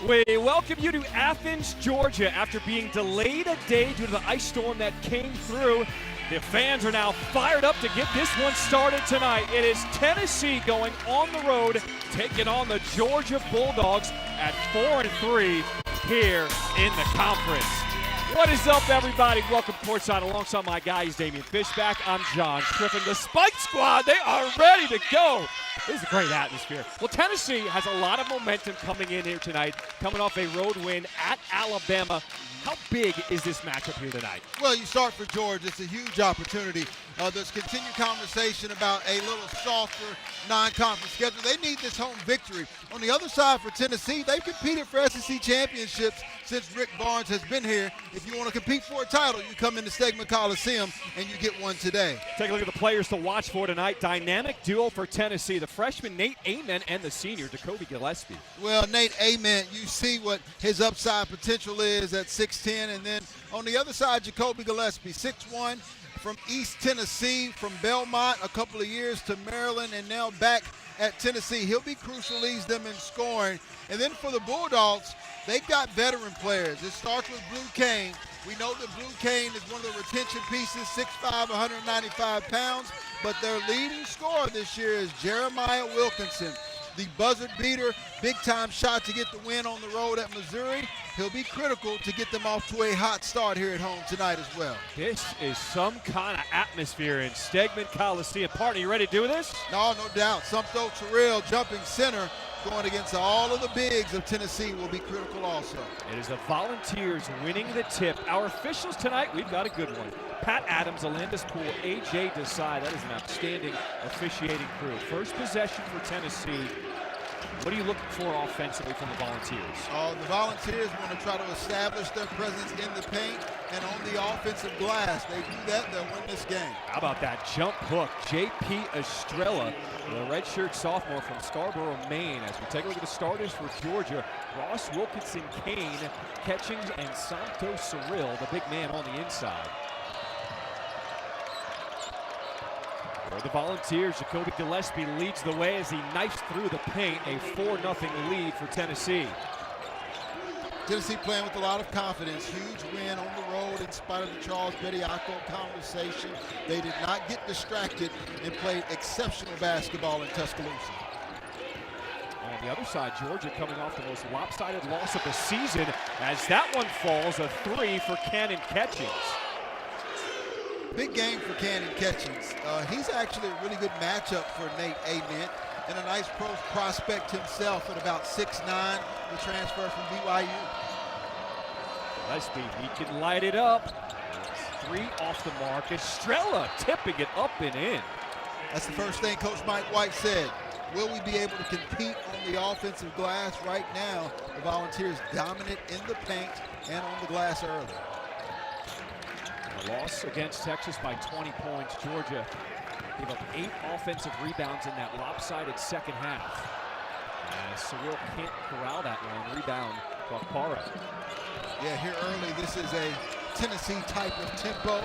We welcome you to Athens, Georgia. After being delayed a day due to the ice storm that came through, the fans are now fired up to get this one started tonight. It is Tennessee going on the road, taking on the Georgia Bulldogs at 4-3 here in the conference. What is up, everybody? Welcome courtside alongside my guys, Damian Fishback. I'm John Triffin. The Spike Squad, they are ready to go. This is a great atmosphere. Well, Tennessee has a lot of momentum coming in here tonight, coming off a road win at Alabama. How big is this matchup here tonight? Well, you start for Georgia. It's a huge opportunity. There's continued conversation about a little softer non-conference schedule. They need this home victory. On the other side for Tennessee, they've competed for SEC championships since Rick Barnes has been here. If you want to compete for a title, you come into Stegman Coliseum and you get one today. Take a look at the players to watch for tonight. Dynamic duo for Tennessee. The freshman Nate Amen and the senior Jacoby Gillespie. Well, Nate Amen, you see what his upside potential is at 6'10", and then on the other side, Jacoby Gillespie, 6'1", from East Tennessee, from Belmont, a couple of years to Maryland, and now back at Tennessee. He'll be crucial, leads them in scoring. And then for the Bulldogs, they've got veteran players. It starts with Blue Kane. We know that Blue Kane is one of the retention pieces, 6'5", 195 pounds, but their leading scorer this year is Jeremiah Wilkinson, the buzzer beater, big-time shot to get the win on the road at Missouri. He'll be critical to get them off to a hot start here at home tonight as well. This is some kind of atmosphere in Stegman Coliseum. Partner, you ready to do this? No doubt. Sumto Terrell jumping center, going against all of the bigs of Tennessee, will be critical also. It is the Volunteers winning the tip. Our officials tonight, we've got a good one. Pat Adams, Alandis Poole, A.J. Desai. That is an outstanding officiating crew. First possession for Tennessee. What are you looking for offensively from the Volunteers? The Volunteers want to try to establish their presence in the paint and on the offensive glass. They do that, they'll win this game. How about that jump hook? J.P. Estrella, the redshirt sophomore from Scarborough, Maine. As we take a look at the starters for Georgia, Ross Wilkinson Kane, Catchings, and Santos Cyril, the big man on the inside. For the Volunteers, Jacoby Gillespie leads the way as he knifes through the paint. A 4-0 lead for Tennessee. Tennessee playing with a lot of confidence. Huge win on the road in spite of the Charles Bediako conversation. They did not get distracted and played exceptional basketball in Tuscaloosa. On the other side, Georgia coming off the most lopsided loss of the season as that one falls, a 3 for Cannon Catchings. Big game for Cannon Catchings. He's actually a really good matchup for Nate Amen, and a nice pro prospect himself at about 6'9", the transfer from BYU. Gillespie, he can light it up. 3 off the mark. Estrella tipping it up and in. That's the first thing Coach Mike White said. Will we be able to compete on the offensive glass? Right now, the Volunteers dominant in the paint and on the glass early. A loss against Texas by 20 points. Georgia gave up 8 offensive rebounds in that lopsided second half. Cyril can't corral that one. Rebound, Bakara. Yeah, here early, this is a Tennessee type of tempo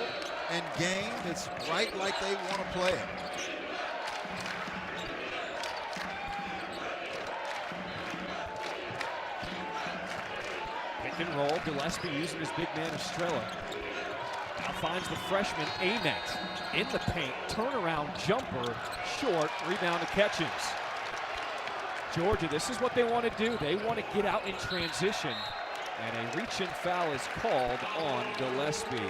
and game that's right like they want to play it. Pick and roll, Gillespie using his big man Estrella. Now finds the freshman Ament in the paint, turnaround jumper, short, rebound to Catchings. Georgia, this is what they want to do. They want to get out in transition, and a reach-in foul is called on Gillespie.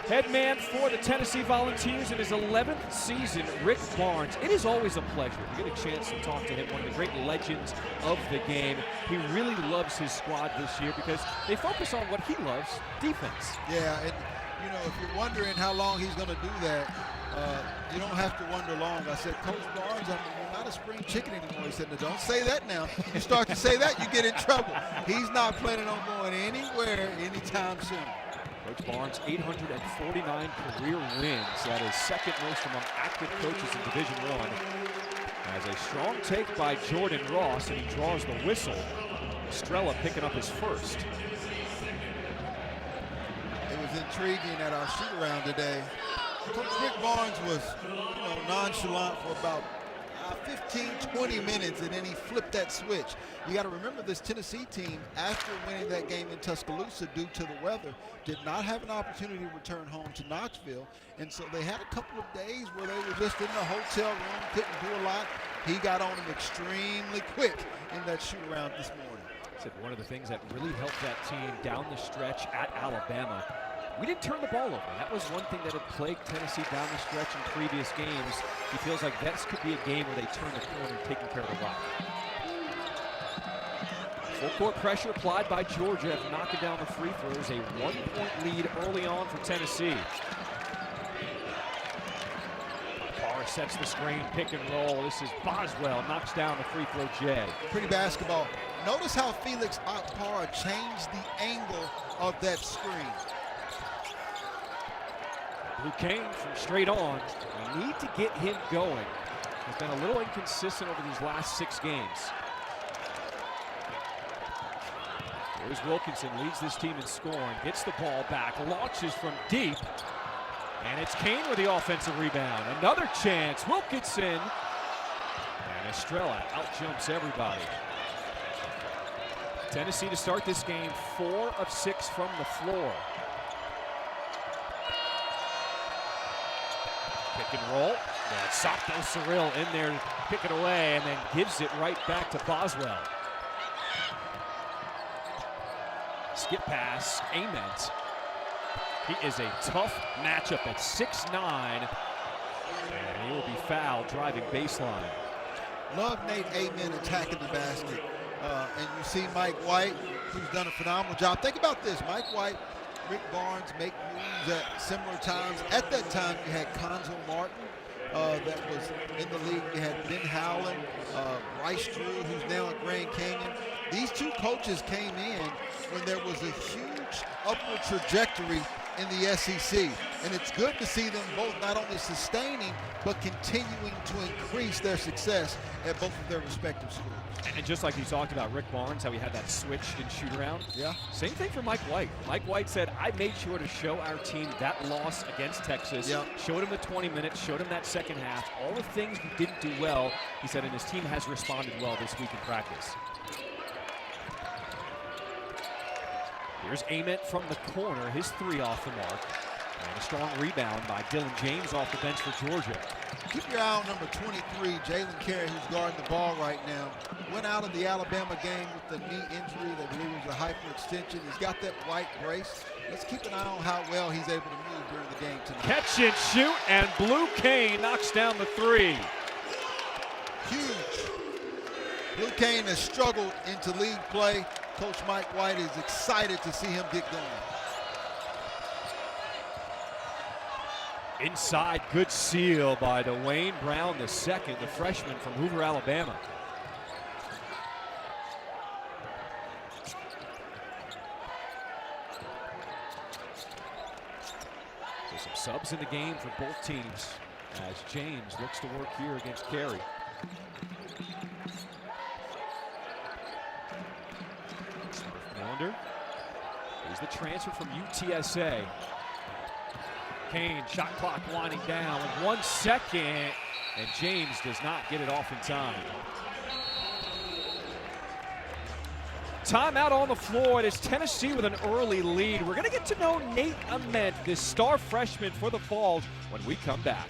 Head man for the Tennessee Volunteers in his 11th season, Rick Barnes. It is always a pleasure to get a chance to talk to him, one of the great legends of the game. He really loves his squad this year because they focus on what he loves, defense. Yeah, and you know, if you're wondering how long he's going to do that, you don't have to wonder long. I said, Coach Barnes, you're not a spring chicken anymore. He said, no, don't say that now. You start to say that, you get in trouble. He's not planning on going anywhere anytime soon. Coach Barnes, 849 career wins. That is second most among active coaches in Division I. As a strong take by Jordan Ross, and he draws the whistle. Estrella picking up his first. It was intriguing at our shoot-around today. Coach Rick Barnes was, nonchalant for about, 15, 20 minutes, and then he flipped that switch. You got to remember this Tennessee team, after winning that game in Tuscaloosa due to the weather, did not have an opportunity to return home to Knoxville. And so they had a couple of days where they were just in the hotel room, couldn't do a lot. He got on them extremely quick in that shoot-around this morning. Said one of the things that really helped that team down the stretch at Alabama, we didn't turn the ball over. That was one thing that had plagued Tennessee down the stretch in previous games. He feels like this could be a game where they turn the corner and taking care of the rock. Full court pressure applied by Georgia after knocking down the free throws. A 1-point lead early on for Tennessee. Barr sets the screen, pick and roll. This is Boswell, knocks down the free throw J. Pretty basketball. Notice how Felix Akpara changed the angle of that screen. Blue Kane from straight on. We need to get him going. He's been a little inconsistent over these last 6 games. Here's Wilkinson, leads this team in scoring, gets the ball back, launches from deep, and it's Kane with the offensive rebound. Another chance, Wilkinson, and Estrella outjumps everybody. Tennessee to start this game, 4 of 6 from the floor. Pick and roll. Yeah, Sopto Cyril in there to pick it away and then gives it right back to Boswell. Skip pass, Ament. He is a tough matchup at 6'9", and he will be fouled driving baseline. Love Nate Ament attacking the basket. And you see Mike White, who's done a phenomenal job. Think about this, Mike White, Rick Barnes make moves at similar times. At that time, you had Conzo Martin that was in the league. You had Ben Howland, Bryce Drew, who's now at Grand Canyon. These two coaches came in when there was a huge upward trajectory in the SEC. And it's good to see them both not only sustaining, but continuing to increase their success at both of their respective schools. And just like you talked about Rick Barnes, how he had that switch and shoot around. Yeah. Same thing for Mike White. Mike White said, I made sure to show our team that loss against Texas. Yeah. Showed him the 20 minutes, showed him that second half. All the things we didn't do well, he said, and his team has responded well this week in practice. Here's Ament from the corner, his 3 off the mark. And a strong rebound by Dylan James off the bench for Georgia. Keep your eye on number 23, Jalen Carey, who's guarding the ball right now. Went out of the Alabama game with the knee injury that I believe was a hyperextension. He's got that white brace. Let's keep an eye on how well he's able to move during the game tonight. Catch and shoot, and Blue Kane knocks down the 3. Huge. Blue Kane has struggled into league play. Coach Mike White is excited to see him get going. Inside, good seal by Dwayne Brown II, the freshman from Hoover, Alabama. So some subs in the game for both teams as James looks to work here against Carey. Melander. Here's the transfer from UTSA. Kane, shot clock winding down with 1 second, and James does not get it off in time. Timeout on the floor. It is Tennessee with an early lead. We're going to get to know Nate Ament, this star freshman for the Vols, when we come back.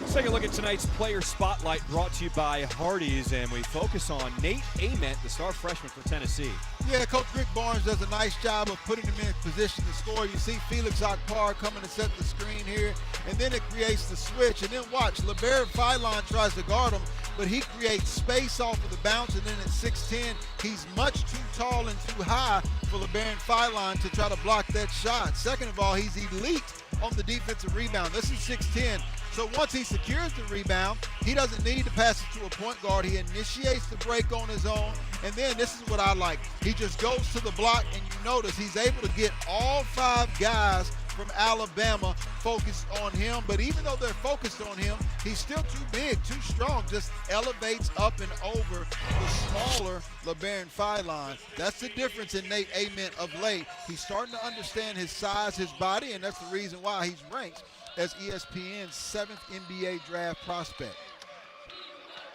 Let's take a look at tonight's player spotlight brought to you by Hardee's, and we focus on Nate Ament, the star freshman for Tennessee. Yeah, Coach Rick Barnes does a nice job of putting him in position to score. You see Felix Akpara coming to set the screen here, and then it creates the switch. And then watch, LeBaron Filon tries to guard him, but he creates space off of the bounce, and then at 6'10", he's much too tall and too high for LeBaron Filon to try to block that shot. Second of all, he's elite on the defensive rebound. This is 6'10". So once he secures the rebound, he doesn't need to pass it to a point guard. He initiates the break on his own. And then this is what I like. He just goes to the block, and you notice he's able to get all 5 guys from Alabama focused on him. But even though they're focused on him, he's still too big, too strong, just elevates up and over the smaller LeBaron Philon. That's the difference in Nate Ament of late. He's starting to understand his size, his body, and that's the reason why he's ranked as ESPN's 7th NBA draft prospect.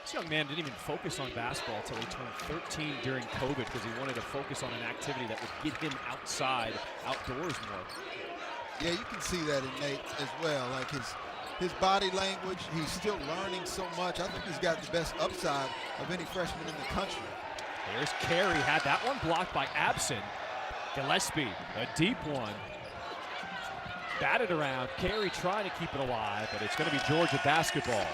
This young man didn't even focus on basketball until he turned 13 during COVID because he wanted to focus on an activity that would get him outdoors more. Yeah, you can see that in Nate as well. Like his body language, he's still learning so much. I think he's got the best upside of any freshman in the country. There's Carey, had that one blocked by Absent. Gillespie, a deep one. Batted around, Carey trying to keep it alive, but it's going to be Georgia basketball.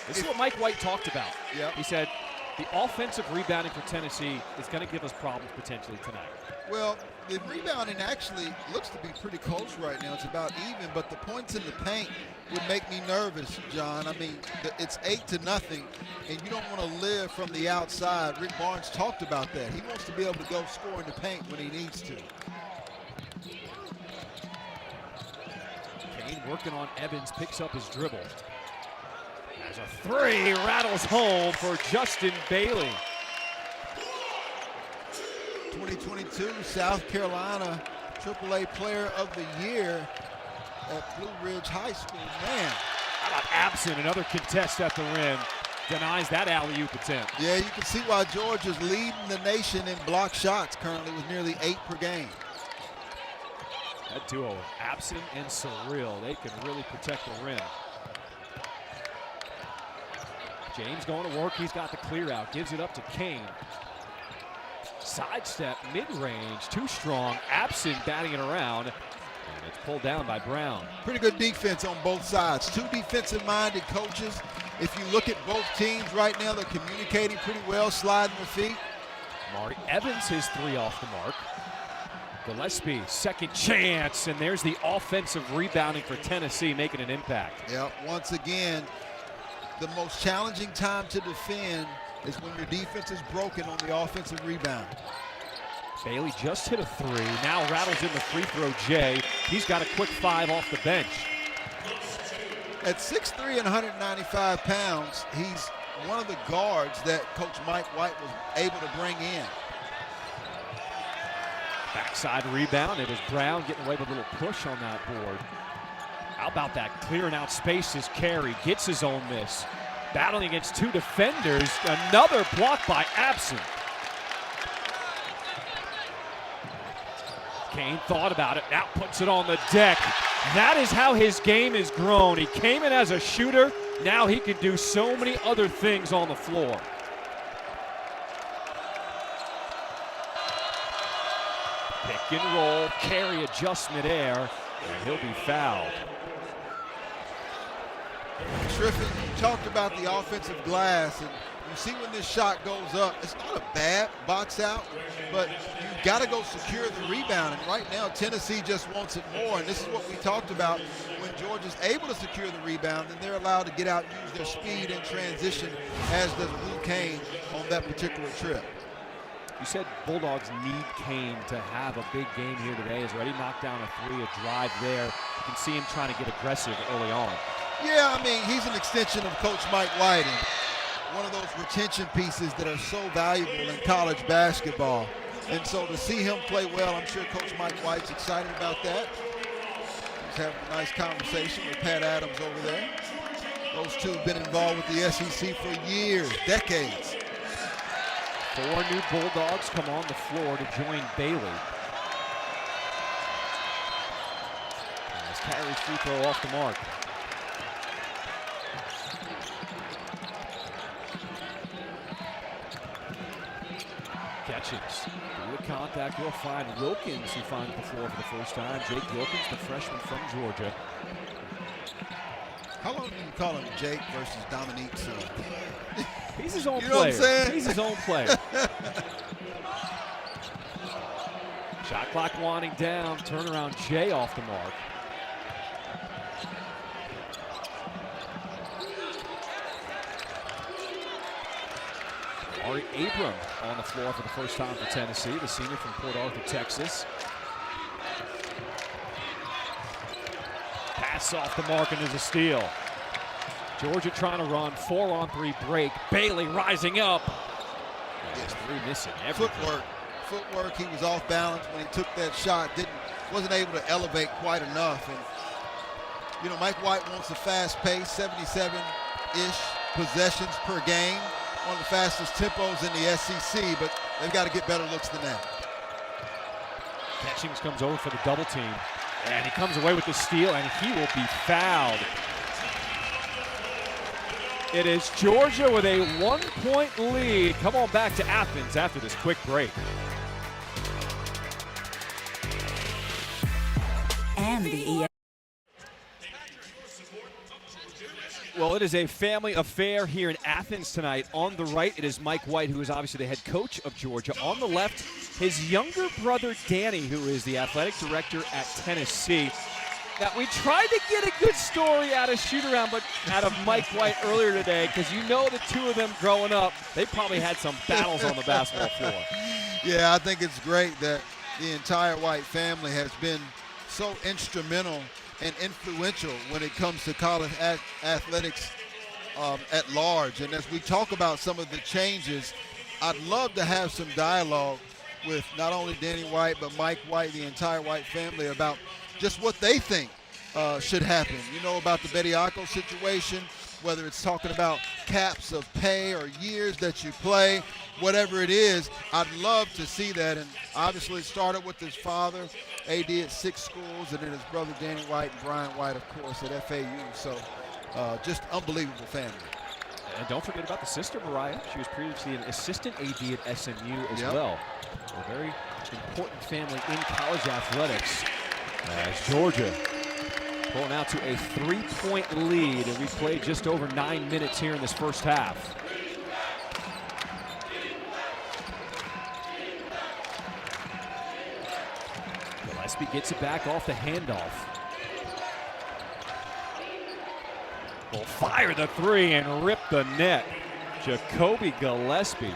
This is what Mike White talked about. Yep. He said the offensive rebounding for Tennessee is going to give us problems potentially tonight. Well, the rebounding actually looks to be pretty close right now. It's about even, but the points in the paint would make me nervous, John. I mean, it's 8-0, and you don't want to live from the outside. Rick Barnes talked about that. He wants to be able to go score in the paint when he needs to. Kane working on Evans, picks up his dribble. There's a three, rattles home for Justin Bailey. 2022 South Carolina AAA Player of the Year at Blue Ridge High School. Man. How about Absent, another contest at the rim. Denies that alley-oop attempt. Yeah, you can see why Georgia's leading the nation in block shots currently with nearly 8 per game. That duo, Absent and Surreal, they can really protect the rim. James going to work, he's got the clear out, gives it up to Kane. Sidestep, mid-range, too strong. Absent batting it around, and it's pulled down by Brown. Pretty good defense on both sides. Two defensive-minded coaches. If you look at both teams right now, they're communicating pretty well, sliding their feet. Marty Evans, his three off the mark. Gillespie, second chance, and there's the offensive rebounding for Tennessee, making an impact. Yeah, once again, the most challenging time to defend is when your defense is broken on the offensive rebound. Bailey just hit a three, now rattles in the free throw, Jay. He's got a quick 5 off the bench. At 6'3" and 195 pounds, he's one of the guards that Coach Mike White was able to bring in. Backside rebound, it was Brown getting away with a little push on that board. How about that clearing out space as Carey gets his own miss. Battling against 2 defenders, another block by Absent. Kane thought about it, now puts it on the deck. That is how his game has grown. He came in as a shooter, now he can do so many other things on the floor. Pick and roll, Carey adjustment air, and he'll be fouled. Triffin, you talked about the offensive glass, and you see when this shot goes up, it's not a bad box out, but you've got to go secure the rebound. And right now, Tennessee just wants it more. And this is what we talked about. When Georgia's able to secure the rebound, then they're allowed to get out and use their speed in transition, as does Blue Kane on that particular trip. You said Bulldogs need Kane to have a big game here today. He's already knocked down a 3, a drive there. You can see him trying to get aggressive early on. Yeah, I mean, he's an extension of Coach Mike White, and one of those retention pieces that are so valuable in college basketball. And so to see him play well, I'm sure Coach Mike White's excited about that. He's having a nice conversation with Pat Adams over there. Those two have been involved with the SEC for years, decades. 4 new Bulldogs come on the floor to join Bailey. As Carey's free throw off the mark. Catches. Through the contact, we'll find Wilkins, who finds the floor for the first time. Jake Wilkins, the freshman from Georgia. How long do you call him Jake versus Dominique? He's his own player. You know what I'm saying? He's his own player. Shot clock winding down. Turnaround Jay off the mark. Ari Abram on the floor for the first time for Tennessee, the senior from Port Arthur, Texas. This off the mark and is a steal. Georgia trying to run, 4-on-3 break. Bailey rising up. Yes. Three missing everything. Footwork, he was off balance when he took that shot. Wasn't able to elevate quite enough. And you know, Mike White wants a fast pace, 77-ish possessions per game. One of the fastest tempos in the SEC, but they've got to get better looks than that. Catchings comes over for the double team. And he comes away with the steal, and he will be fouled. It is Georgia with a 1-point lead. Come on back to Athens after this quick break. And the Well, it is a family affair here in Athens tonight. On the right, it is Mike White, who is obviously the head coach of Georgia. On the left, his younger brother, Danny, who is the athletic director at Tennessee. Now, we tried to get a good story out of shoot-around, but out of Mike White earlier today, because you know the two of them growing up, they probably had some battles on the basketball floor. Yeah, I think it's great that the entire White family has been so instrumental and influential when it comes to college athletics at large. And as we talk about some of the changes, I'd love to have some dialogue with not only Danny White, but Mike White, the entire White family, about just what they think should happen. You know, about the Bediako situation, whether it's talking about caps of pay or years that you play, whatever it is, I'd love to see that. And obviously it started with his father, AD at 6 schools, and then his brother Danny White and Brian White, of course, at FAU. So just unbelievable family. And don't forget about the sister, Mariah. She was previously an assistant AD at SMU as well. A very important family in college athletics. As Georgia pulling out to a 3-point lead, and we played just over 9 minutes here in this first half. Gillespie gets it back off the handoff. Will fire the three and rip the net. Jacoby Gillespie.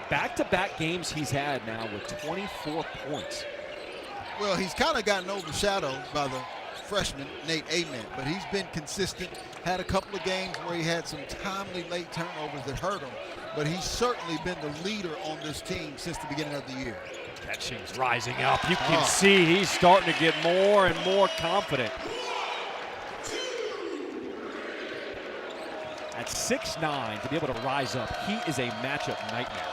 Back-to-back games he's had now with 24 points. Well, he's kind of gotten overshadowed by the freshman, Nate Ament, but he's been consistent. Had a couple of games where he had some timely late turnovers that hurt him, but he's certainly been the leader on this team since the beginning of the year. Catchings rising up. You can see he's starting to get more and more confident. At 6'9", to be able to rise up, he is a matchup nightmare.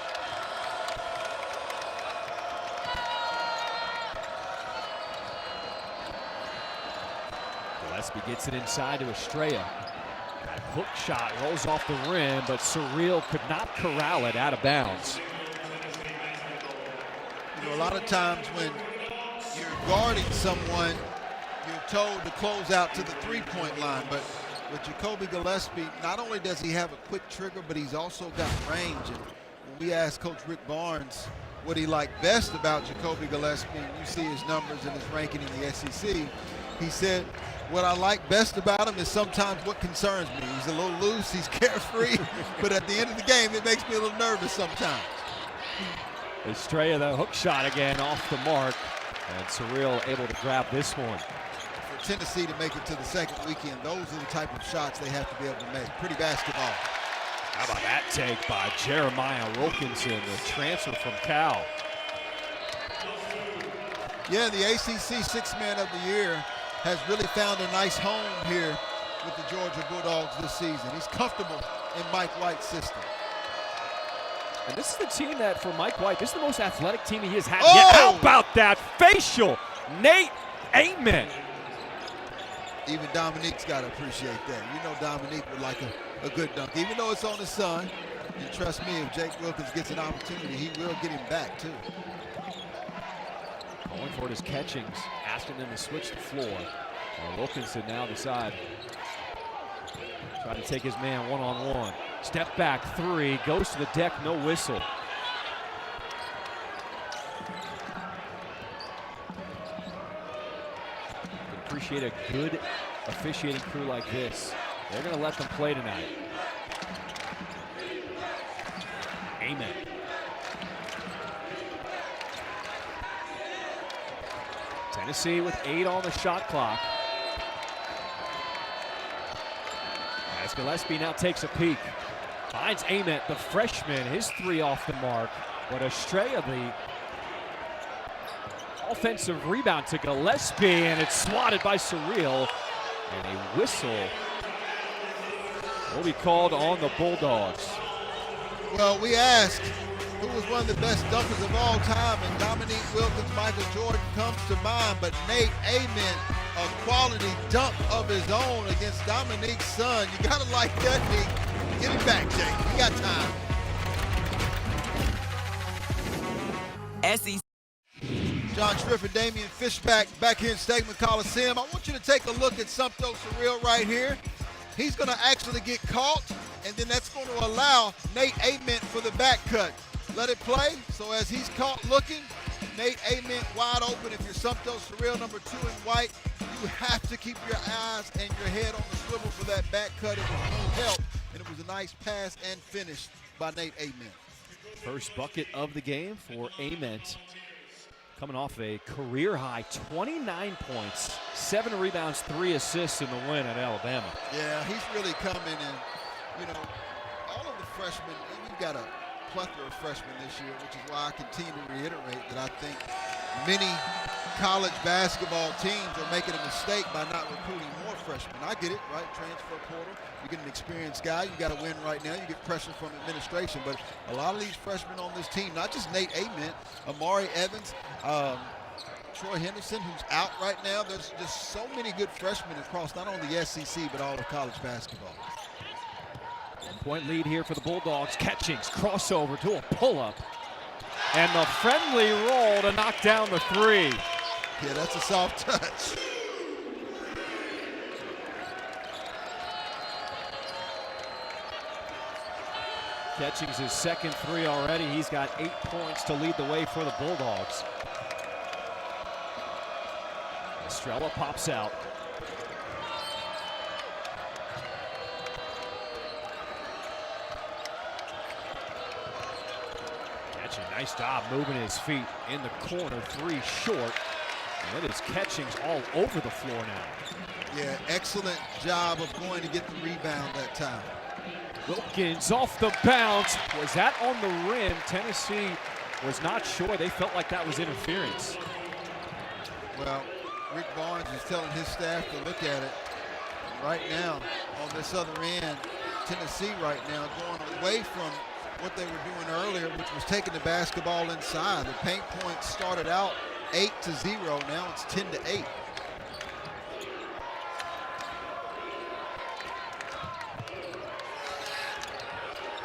Gillespie gets it inside to Estrella. That hook shot rolls off the rim, but Surreal could not corral it out of bounds. You know, a lot of times when you're guarding someone, you're told to close out to the three-point line, but with Jacoby Gillespie, not only does he have a quick trigger, but he's also got range. And when we asked Coach Rick Barnes what he liked best about Jacoby Gillespie, and you see his numbers and his ranking in the SEC, he said, what I like best about him is sometimes what concerns me. He's a little loose, he's carefree, but at the end of the game, it makes me a little nervous sometimes. Estrella, the hook shot again off the mark, and Surreal able to grab this one. For Tennessee to make it to the second weekend, those are the type of shots they have to be able to make. Pretty basketball. How about that take by Jeremiah Wilkinson, the transfer from Cal? Yeah, the ACC Sixth Man of the Year has really found a nice home here with the Georgia Bulldogs this season. He's comfortable in Mike White's system. And this is the team that, for Mike White, this is the most athletic team he has had yet. How about that facial? Nate Ament. Even Dominique's got to appreciate that. You know Dominique would like a good dunk, even though it's on his son. And trust me, if Jake Wilkins gets an opportunity, he will get him back, too. Going for it is Catchings, asking them to switch the floor. Wilkinson now decide. Trying to take his man one-on-one. Step back three, goes to the deck, no whistle. Appreciate a good officiating crew like this. They're going to let them play tonight. Amen. Tennessee with 8 on the shot clock. As Gillespie now takes a peek. Finds Ament, the freshman, his three off the mark. But Estrella, the offensive rebound to Gillespie, and it's swatted by Surreal. And a whistle will be called on the Bulldogs. Well, we asked who was one of the best dunkers of all time, and Dominique Wilkins, Michael Jordan comes to mind, but Nate Ament, a quality dunk of his own against Dominique's son. You gotta like that, Nick. Get it back, Jake. You got time. SEC. John Striff and Damian Fishback back here in Stegman Coliseum. I want you to take a look at Sumpto Surreal right here. He's going to actually get caught, and then that's going to allow Nate Ament for the back cut. Let it play. So as he's caught looking, Nate Ament wide open. If you're Sumpto Surreal, number 2 in white, you have to keep your eyes and your head on the swivel for that back cut. It was no help, and it was a nice pass and finish by Nate Ament. First bucket of the game for Ament. Coming off a career-high 29 points, 7 rebounds, 3 assists in the win at Alabama. Yeah, he's really coming, and, you know, all of the freshmen, we've got a plethora of freshmen this year, which is why I continue to reiterate that I think many college basketball teams are making a mistake by not recruiting more freshmen. I get it, right? Transfer portal. You get an experienced guy. You got to win right now. You get pressure from administration. But a lot of these freshmen on this team, not just Nate Ament, Amari Evans, Troy Henderson, who's out right now. There's just so many good freshmen across not only the SEC, but all of college basketball. 1-point lead here for the Bulldogs. Catchings, crossover to a pull-up. And the friendly roll to knock down the three. Yeah, that's a soft touch. Catchings his second three already. He's got 8 points to lead the way for the Bulldogs. Estrella pops out. Catching, nice job moving his feet in the corner, 3 short. And it is Catchings all over the floor now. Yeah, excellent job of going to get the rebound that time. Wilkins off the bounce. Was that on the rim? Tennessee was not sure. They felt like that was interference. Well, Rick Barnes is telling his staff to look at it. Right now, on this other end, Tennessee right now going away from what they were doing earlier, which was taking the basketball inside. The paint point started out 8-0. Now it's 10-8.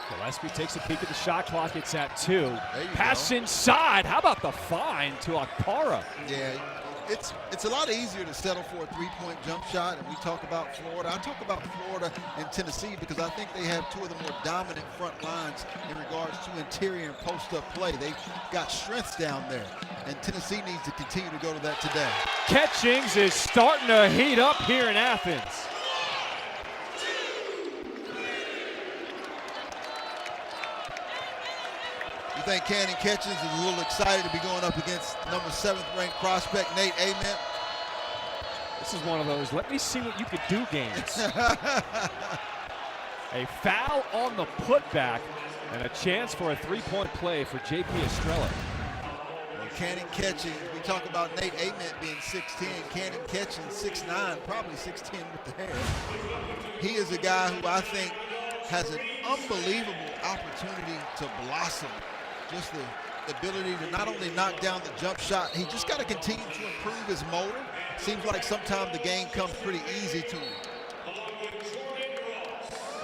Gillespie takes a peek at the shot clock. It's at 2. Pass go. inside. How about the find to Akpara? Yeah, it's a lot easier to settle for a three-point jump shot, and we talk about Florida. I talk about Florida and Tennessee because I think they have 2 of the more dominant front lines in regards to interior and post-up play. They've got strengths down there, and Tennessee needs to continue to go to that today. Catchings is starting to heat up here in Athens. You think Cannon Catchings is a little excited to be going up against number 7th ranked prospect Nate Ament? This is one of those, let me see what you can do games. A foul on the putback and a chance for a 3-point play for J.P. Estrella. Well, Cannon Catchings, we talk about Nate Ament being 6'10", Cannon Catchings 6'9", probably 6'10" with the hair. He is a guy who I think has an unbelievable opportunity to blossom. Just the ability to not only knock down the jump shot, he just got to continue to improve his motor. Seems like sometimes the game comes pretty easy to him.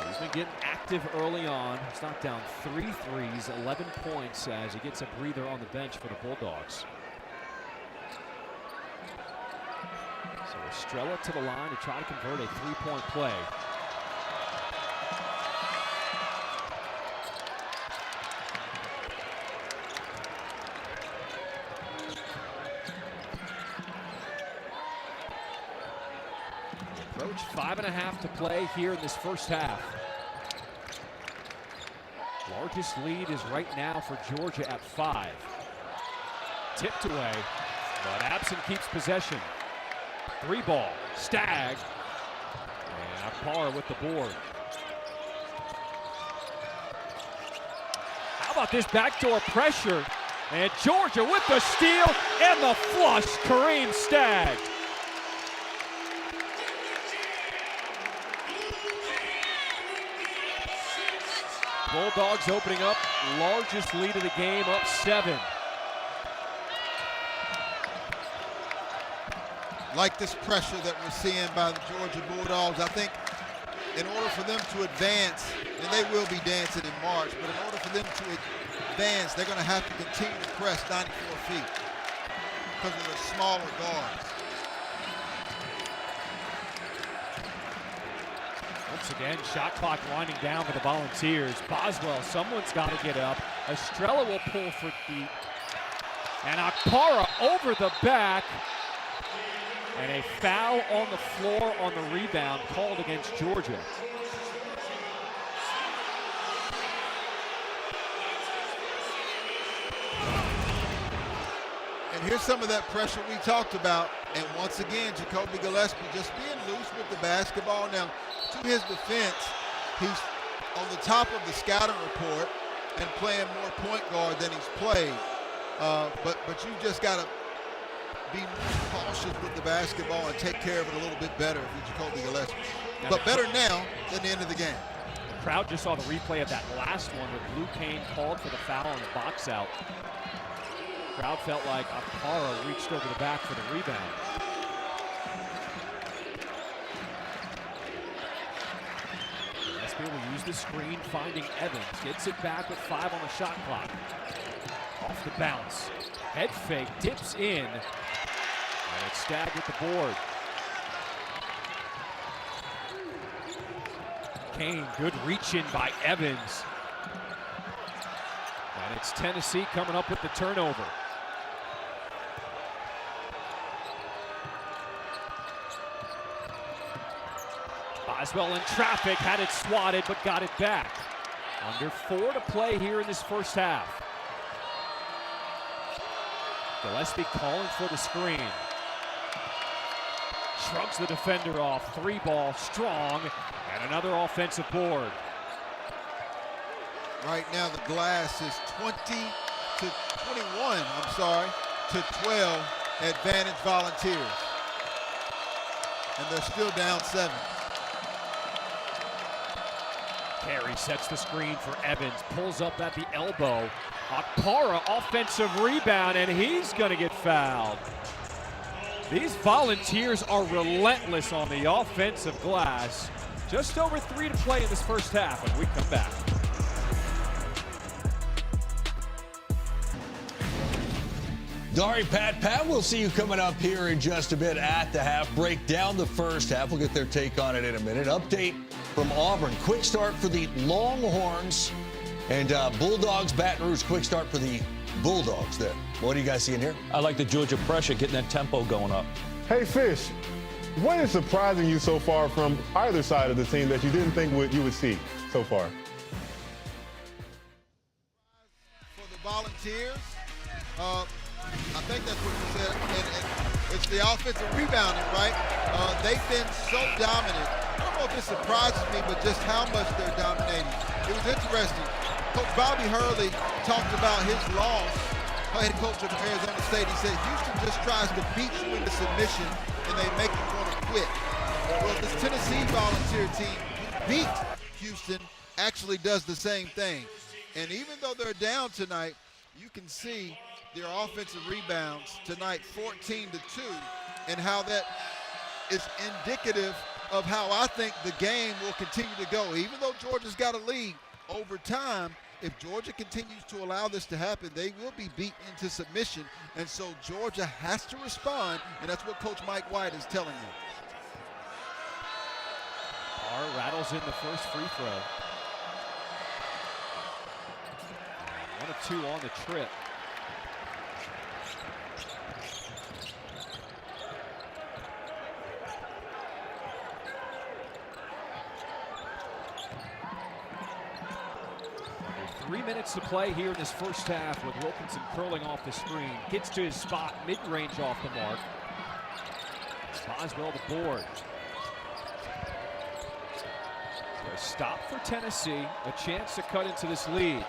He's been getting active early on. He's knocked down 3 threes, 11 points as he gets a breather on the bench for the Bulldogs. So Estrella to the line to try to convert a 3-point play. Approach 5.5 to play here in this first half. Largest lead is right now for Georgia at 5. Tipped away, but Absent keeps possession. 3 ball, Stagg. Akpara with the board. How about this backdoor pressure? And Georgia with the steal and the flush. Kareem Stagg. Bulldogs opening up, largest lead of the game, up 7. Like this pressure that we're seeing by the Georgia Bulldogs, I think in order for them to advance, and they will be dancing in March, but in order for them to advance, they're going to have to continue to press 94 feet because of the smaller guards. Once again, shot clock winding down for the Volunteers. Boswell, someone's got to get up. Estrella will pull for deep. And Akpara over the back. And a foul on the floor on the rebound called against Georgia. And here's some of that pressure we talked about. And once again, Jacoby Gillespie just being loose with the basketball. Now, to his defense, he's on the top of the scouting report and playing more point guard than he's played. But you just got to be more cautious with the basketball and take care of it a little bit better if you're Jacoby Gillespie. But better now than the end of the game. The crowd just saw the replay of that last one where Blue Kane called for the foul on the box out. The crowd felt like Akpara reached over the back for the rebound. Gillespie will use the screen, finding Evans. Gets it back with 5 on the shot clock. Off the bounce. Head fake, dips in. And it's Stagg with the board. Kane, good reach in by Evans. And it's Tennessee coming up with the turnover. Boswell in traffic, had it swatted, but got it back. Under 4 to play here in this first half. Gillespie calling for the screen. Shrugs the defender off. 3 ball, strong, and another offensive board. Right now the glass is 21, to 12, advantage Volunteers. And they're still down 7. Carey sets the screen for Evans, pulls up at the elbow. Akpara offensive rebound, and he's gonna get fouled. These Volunteers are relentless on the offensive glass. Just over 3 to play in this first half when we come back. Dari, Pat, we'll see you coming up here in just a bit at the half. Break down the first half. We'll get their take on it in a minute. Update from Auburn. Quick start for the Longhorns. And Bulldogs, Baton Rouge. Quick start for the Bulldogs there. What are you guys seeing here? I like the Georgia pressure, getting that tempo going up. Hey, Fish, what is surprising you so far from either side of the team that you didn't think you would see so far? For the Volunteers, I think that's what you said, and it's the offensive rebounding, right? They've been so dominant. I don't know if it surprises me, but just how much they're dominating. It was interesting. Coach Bobby Hurley talked about his loss, head coach of Arizona State. He said Houston just tries to beat you into submission, and they make you want to quit. Well, this Tennessee Volunteer team beat Houston actually does the same thing. And even though they're down tonight, you can see their offensive rebounds tonight 14 to 2, and how that is indicative of how I think the game will continue to go. Even though Georgia's got a lead over time, if Georgia continues to allow this to happen, they will be beaten into submission. And so Georgia has to respond, and that's what Coach Mike White is telling them. Carr rattles in the first free throw. 1 of 2 on the trip. Under 3 minutes to play here in this first half with Wilkinson curling off the screen. Gets to his spot, mid-range off the mark. Boswell the board. A stop for Tennessee, a chance to cut into this lead.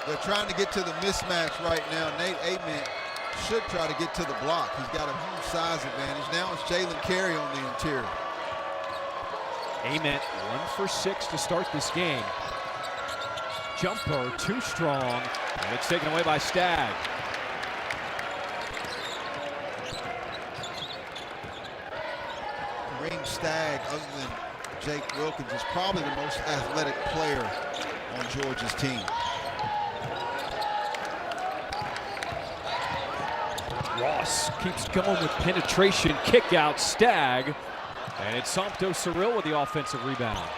They're trying to get to the mismatch right now. Nate Ament should try to get to the block. He's got a huge size advantage. Now it's Jalen Carey on the interior. Ament 1 for 6 to start this game. Jumper too strong, and it's taken away by Stagg. Kareem Stagg, other than Jake Wilkins, is probably the most athletic player on Georgia's team. Ross keeps going with penetration, kick out Stagg, and it's Somto Cyril with the offensive rebound.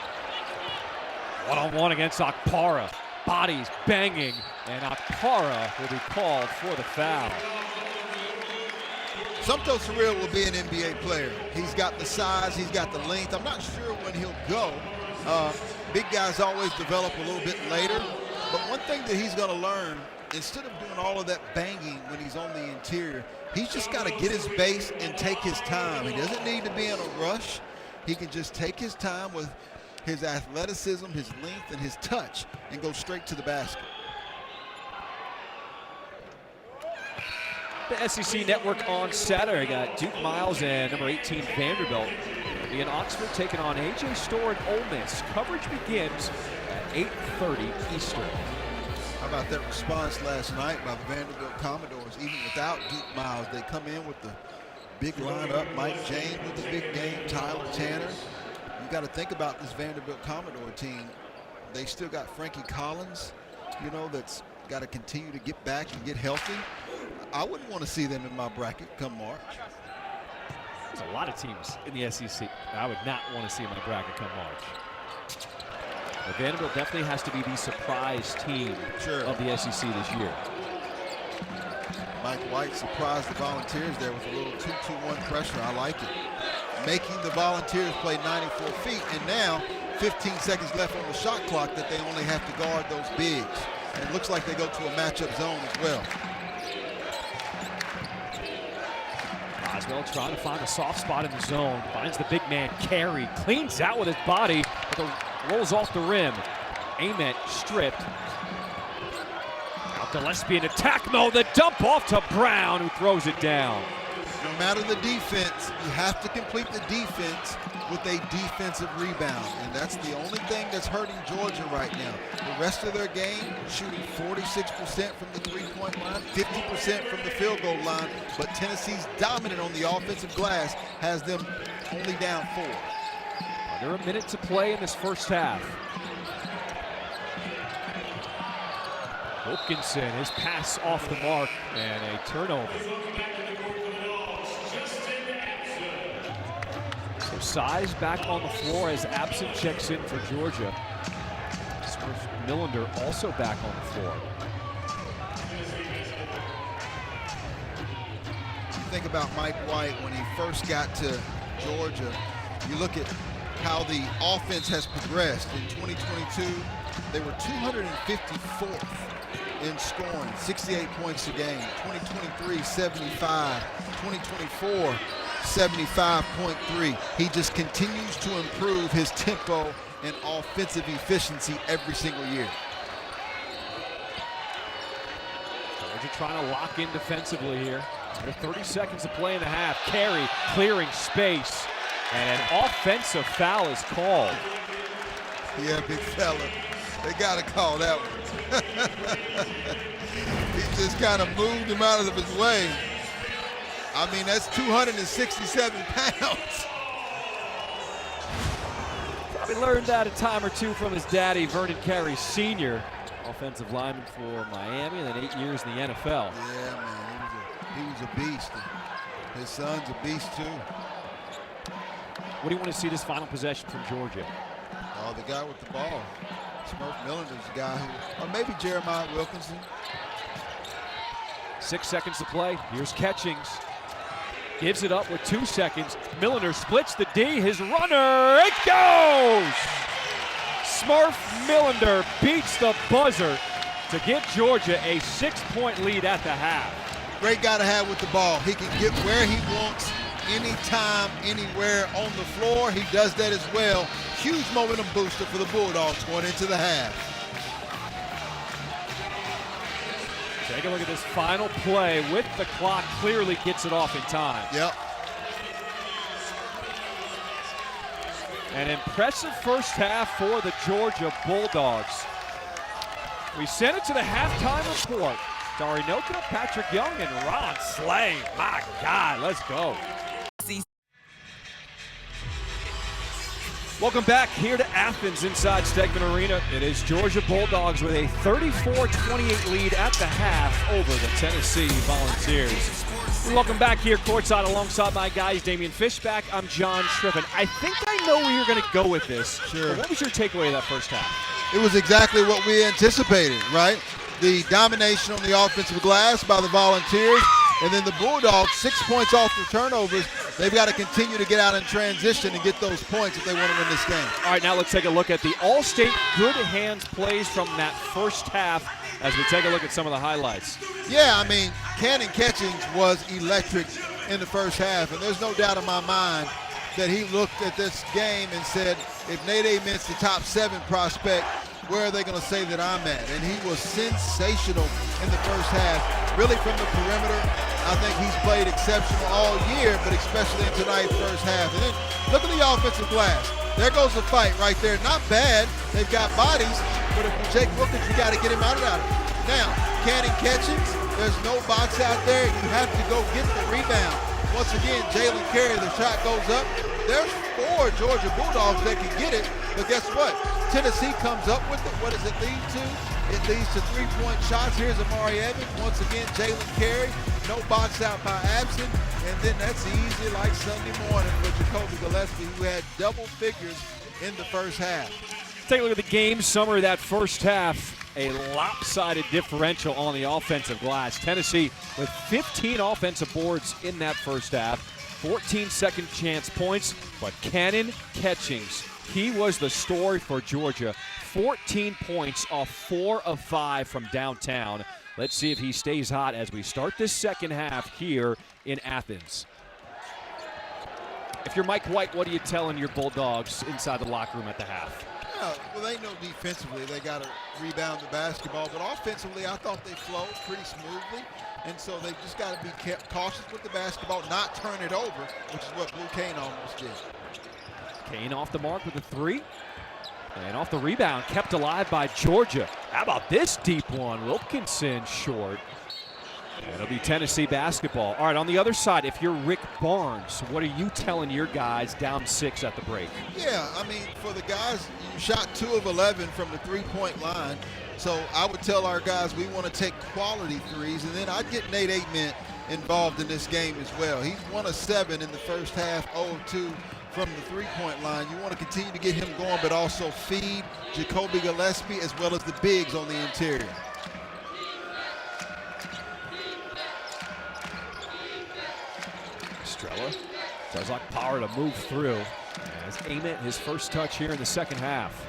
One-on-one against Okpara. Bodies banging, and Okpara will be called for the foul. Somto Cyril will be an NBA player. He's got the size, he's got the length. I'm not sure when he'll go. Big guys always develop a little bit later. But one thing that he's going to learn, instead of doing all of that banging when he's on the interior, he's just got to get his base and take his time. He doesn't need to be in a rush. He can just take his time with his athleticism, his length, and his touch, and go straight to the basket. The SEC Network on Saturday got Duke Miles and number 18 Vanderbilt. They'll be in Oxford taking on A.J. Storr and Ole Miss. Coverage begins at 8:30 Eastern. How about that response last night by the Vanderbilt Commodores? Even without Duke Miles, they come in with the big lineup. Mike James with the big game, Tyler Tanner. You got to think about this Vanderbilt Commodore team. They still got Frankie Collins, you know, that's got to continue to get back and get healthy. I wouldn't want to see them in my bracket come March. There's a lot of teams in the SEC I would not want to see in my bracket come March. But Vanderbilt definitely has to be the surprise team of the SEC this year. Mike White surprised the Volunteers there with a little 2-2-1 pressure. I like it. Making the Volunteers play 94 feet, and now 15 seconds left on the shot clock that they only have to guard those bigs. And it looks like they go to a matchup zone as well. Boswell trying to find a soft spot in the zone, finds the big man Carey, cleans out with his body, but rolls off the rim. Ament stripped. Now Gillespie in attack mode, the dump off to Brown, who throws it down. No matter the defense, you have to complete the defense with a defensive rebound, and that's the only thing that's hurting Georgia right now. The rest of their game, shooting 46% from the three-point line, 50% from the field goal line, but Tennessee's dominant on the offensive glass, has them only down 4. Under a minute to play in this first half. Wilkinson, his pass off the mark, and a turnover. So size back on the floor as Absent checks in for Georgia. Smurf Millender also back on the floor. You think about Mike White when he first got to Georgia. You look at how the offense has progressed. In 2022, they were 254th in scoring, 68 points a game. 2023, 75. 2024, 75.3. He just continues to improve his tempo and offensive efficiency every single year. Georgia trying to lock in defensively here. Under 30 seconds to play in the half. Carey clearing space, and an offensive foul is called. Yeah, big fella. They got to call that one. He just kind of moved him out of his way. I mean, that's 267 pounds. Probably learned that a time or two from his daddy, Vernon Carey Sr., offensive lineman for Miami, and then 8 years in the NFL. Yeah, man, he was a beast. His son's a beast, too. What do you want to see this final possession from Georgia? Oh, the guy with the ball. Smurf Millender's the guy who, or maybe Jeremiah Wilkinson. 6 seconds to play. Here's Catchings. Gives it up with 2 seconds. Millender splits the D. His runner. It goes! Smurf Millender beats the buzzer to give Georgia a 6-point lead at the half. Great guy to have with the ball. He can get where he wants anytime, anywhere on the floor. He does that as well. Huge momentum booster for the Bulldogs going into the half. Take a look at this final play with the clock. Clearly gets it off in time. Yep. An impressive first half for the Georgia Bulldogs. We send it to the halftime report. Dari Noka, Patrick Young, and Ron Slay. My God, let's go. Welcome back here to Athens inside Stegman Arena. It is Georgia Bulldogs with a 34-28 lead at the half over the Tennessee Volunteers. Welcome back here courtside alongside my guys, Damian Fishback. I'm John Shriven. I think I know where you're going to go with this. Sure. What was your takeaway of that first half? It was exactly what we anticipated, right? The domination on the offensive glass by the Volunteers, and then the Bulldogs, 6 points off the turnovers. They've got to continue to get out in transition and get those points if they want to win this game. All right, now let's take a look at the All-State good hands plays from that first half as we take a look at some of the highlights. Yeah, I mean, Cannon Catchings was electric in the first half, and there's no doubt in my mind that he looked at this game and said, if Nate Ament's the top 7 prospect, where are they going to say that I'm at? And he was sensational in the first half, really from the perimeter. I think he's played exceptional all year, but especially in tonight's first half. And then look at the offensive glass. There goes the fight right there. Not bad. They've got bodies, but if you're Jake Wilkins, you got to get him out of it. Now, Cannon Catchings, there's no box out there. You have to go get the rebound. Once again, Jalen Carey, the shot goes up. There's 4 Georgia Bulldogs that can get it, but guess what? Tennessee comes up with it. What does it lead to? It leads to 3-point shots. Here's Amari Evans. Once again, Jalen Carey. No box out by Absent. And then that's easy like Sunday morning for Jacoby Gillespie, who had double figures in the first half. Take a look at the game summary of that first half. A lopsided differential on the offensive glass. Tennessee with 15 offensive boards in that first half. 14 second chance points, but Cannon Catchings, he was the story for Georgia. 14 points off 4 of 5 from downtown. Let's see if he stays hot as we start this second half here in Athens. If you're Mike White, what are you telling your Bulldogs inside the locker room at the half? Yeah, well, they know defensively they got to rebound the basketball, but offensively I thought they flowed pretty smoothly, and so they just got to be cautious with the basketball, not turn it over, which is what Blue Kane almost did. Kane off the mark with a 3. And off the rebound, kept alive by Georgia. How about this deep one? Wilkinson short. And it'll be Tennessee basketball. All right, on the other side, if you're Rick Barnes, what are you telling your guys down 6 at the break? Yeah, I mean, for the guys, you shot 2 of 11 from the 3-point line. So I would tell our guys we want to take quality threes, and then I'd get Nate Aitman involved in this game as well. He's 1 of 7 in the first half, 0 of 2 from the 3-point line. You want to continue to get him going, but also feed Jacoby Gillespie as well as the bigs on the interior. Estrella does like power to move through. As Ament, his first touch here in the second half.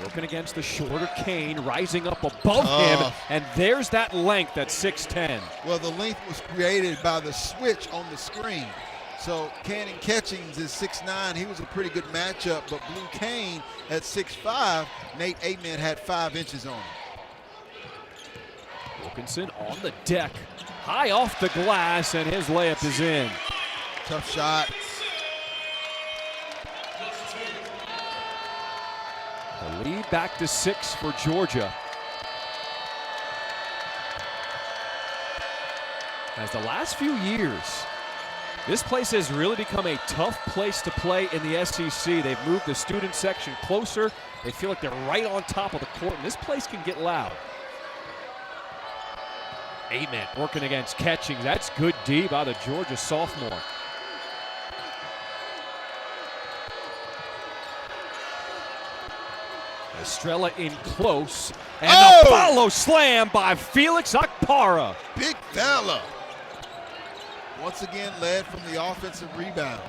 Working against the shorter Kane, rising up above him, and there's that length at 6'10". Well, the length was created by the switch on the screen. So Cannon Catchings is 6'9". He was a pretty good matchup, but Blue Kane at 6'5", Nate Aitman had 5 inches on him. Wilkinson on the deck, high off the glass, and his layup is in. Tough shot. The lead back to 6 for Georgia. As the last few years, this place has really become a tough place to play in the SEC. They've moved the student section closer. They feel like they're right on top of the court, and this place can get loud. Amen working against Catchings. That's good D by the Georgia sophomore. Estrella in close, and the follow slam by Felix Akpara. Big fella. Once again led from the offensive rebound.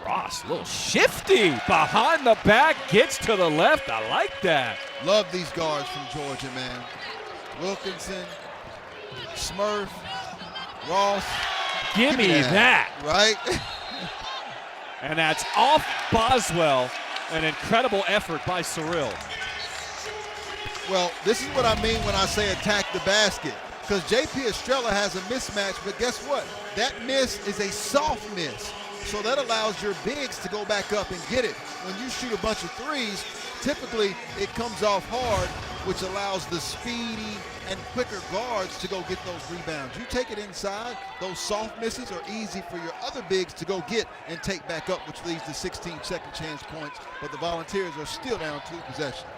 Ross, a little shifty behind the back, gets to the left. I like that. Love these guards from Georgia, man. Wilkinson, Smurf, Ross, Give me that. Right? And that's off Boswell. An incredible effort by Cyril. Well, this is what I mean when I say attack the basket. Because J.P. Estrella has a mismatch, but guess what? That miss is a soft miss. So that allows your bigs to go back up and get it. When you shoot a bunch of threes, typically it comes off hard, which allows the speedy and quicker guards to go get those rebounds. You take it inside, those soft misses are easy for your other bigs to go get and take back up, which leads to 16 second chance points. But the Volunteers are still down 2 possessions.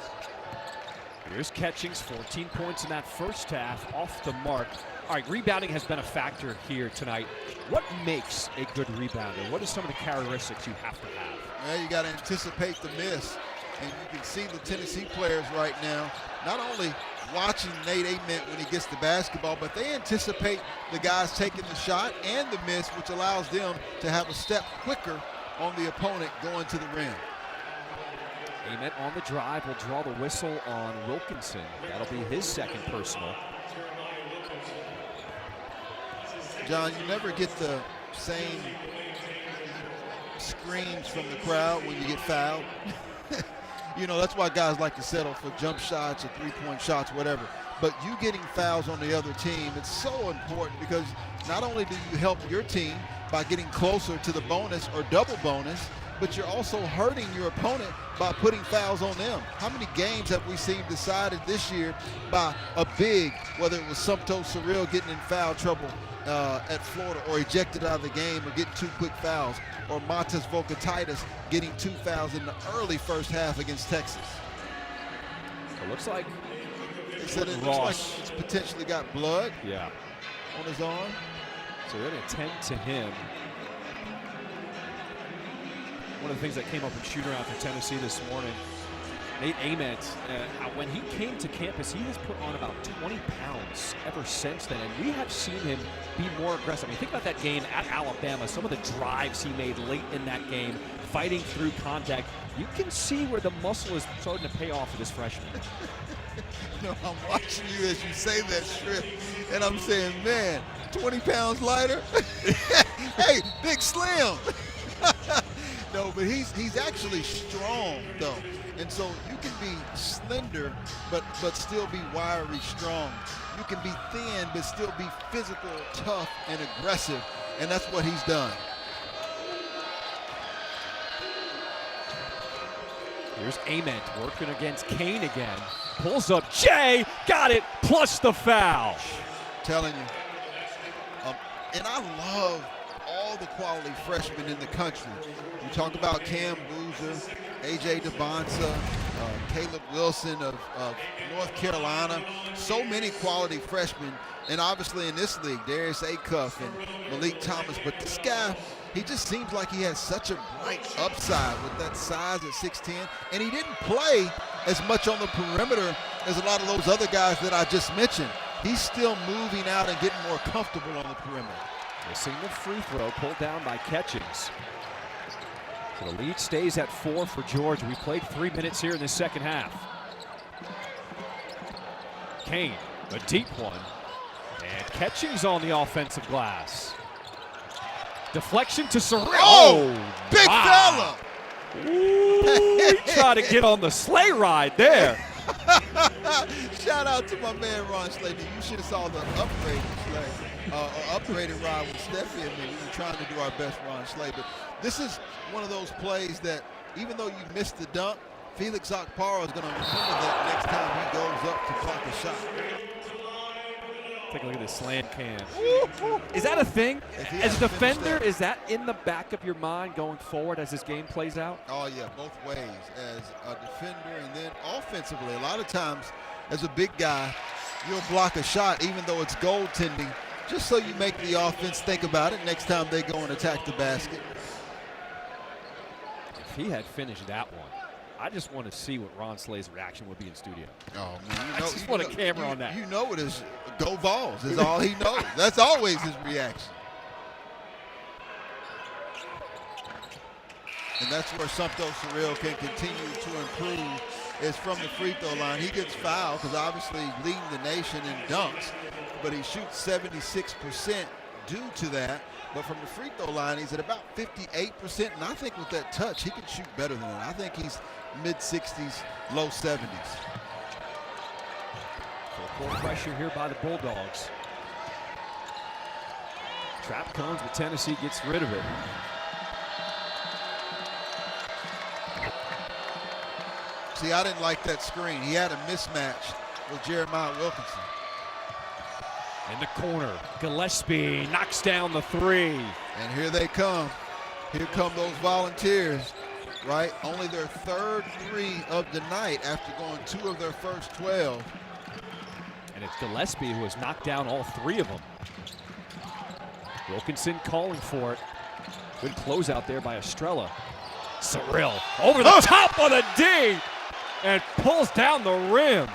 Here's Catchings, 14 points in that first half, off the mark. All right, rebounding has been a factor here tonight. What makes a good rebounder? What are some of the characteristics you have to have? Well, you got to anticipate the miss. And you can see the Tennessee players right now, not only watching Nate Ament when he gets the basketball, but they anticipate the guys taking the shot and the miss, which allows them to have a step quicker on the opponent going to the rim. Ament on the drive will draw the whistle on Wilkinson. That'll be his second personal. John, you never get the same screams from the crowd when you get fouled. You know, that's why guys like to settle for jump shots or three-point shots, whatever. But you getting fouls on the other team, it's so important because not only do you help your team by getting closer to the bonus or double bonus, but you're also hurting your opponent by putting fouls on them. How many games have we seen decided this year by a big, whether it was Sumpto Cyril getting in foul trouble at Florida or ejected out of the game or getting 2 quick fouls, or Montes Vocatitis getting 2 fouls in the early first half against Texas? It looks like They said it looks like it's potentially got blood on his arm. So they're going to tend to him. One of the things that came up in shoot-around for Tennessee this morning, Nate Ament, when he came to campus, he has put on about 20 pounds ever since then, and we have seen him be more aggressive. I mean, think about that game at Alabama, some of the drives he made late in that game, fighting through contact. You can see where the muscle is starting to pay off for this freshman. You know, I'm watching you as you say that, Strip, and I'm saying, man, 20 pounds lighter? Hey, Big Slim! No, but he's actually strong, though. And so you can be slender, but still be wiry strong. You can be thin, but still be physical, tough, and aggressive. And that's what he's done. Here's Ament working against Kane again. Pulls up Jay, got it, plus the foul. Telling you. And I love all the quality freshmen in the country. You talk about Cam Boozer, A.J. DeBonsa, Caleb Wilson of North Carolina. So many quality freshmen. And obviously in this league, Darius Acuff and Malik Thomas. But this guy, he just seems like he has such a bright upside with that size at 6'10". And he didn't play as much on the perimeter as a lot of those other guys that I just mentioned. He's still moving out and getting more comfortable on the perimeter. Missing the free throw, pulled down by Catchings. So the lead stays at 4 for Georgia. We played 3 minutes here in the second half. Kane, a deep one. And Catchings on the offensive glass. Deflection to Cyril. Oh, big fella. Ooh, he tried to get on the sleigh ride there. Shout out to my man Ron Slater. You should have saw the upgraded sleigh. Upgraded ride with Steffi and me. We were trying to do our best Ron Slay. But this is one of those plays that, even though you missed the dunk, Felix Okpara is going to remember that next time he goes up to block a shot. Take a look at this slant can. Is that a thing? As a defender, is that in the back of your mind going forward as this game plays out? Oh, yeah, both ways. As a defender and then offensively. A lot of times, as a big guy, you'll block a shot even though it's goaltending, just so you make the offense think about it next time they go and attack the basket. If he had finished that one, I just want to see what Ron Slay's reaction would be in studio. Oh, man. I just want a camera on that. You know it is go Vols is all he knows. That's always his reaction. And that's where Sumpto Cyril can continue to improve, is from the free throw line. He gets fouled because obviously leading the nation in dunks, but he shoots 76% due to that. But from the free throw line, he's at about 58%. And I think with that touch, he can shoot better than that. I think he's mid-60s, low 70s. Full court pressure here by the Bulldogs. Trap comes, but Tennessee gets rid of it. See, I didn't like that screen. He had a mismatch with Jeremiah Wilkinson. In the corner, Gillespie knocks down the three. And here they come. Here come those Volunteers, right? Only their third three of the night after going 2 of their first 12. And it's Gillespie who has knocked down all 3 of them. Wilkinson calling for it. Good closeout there by Estrella. Cyril over the top of the D and pulls down the rim.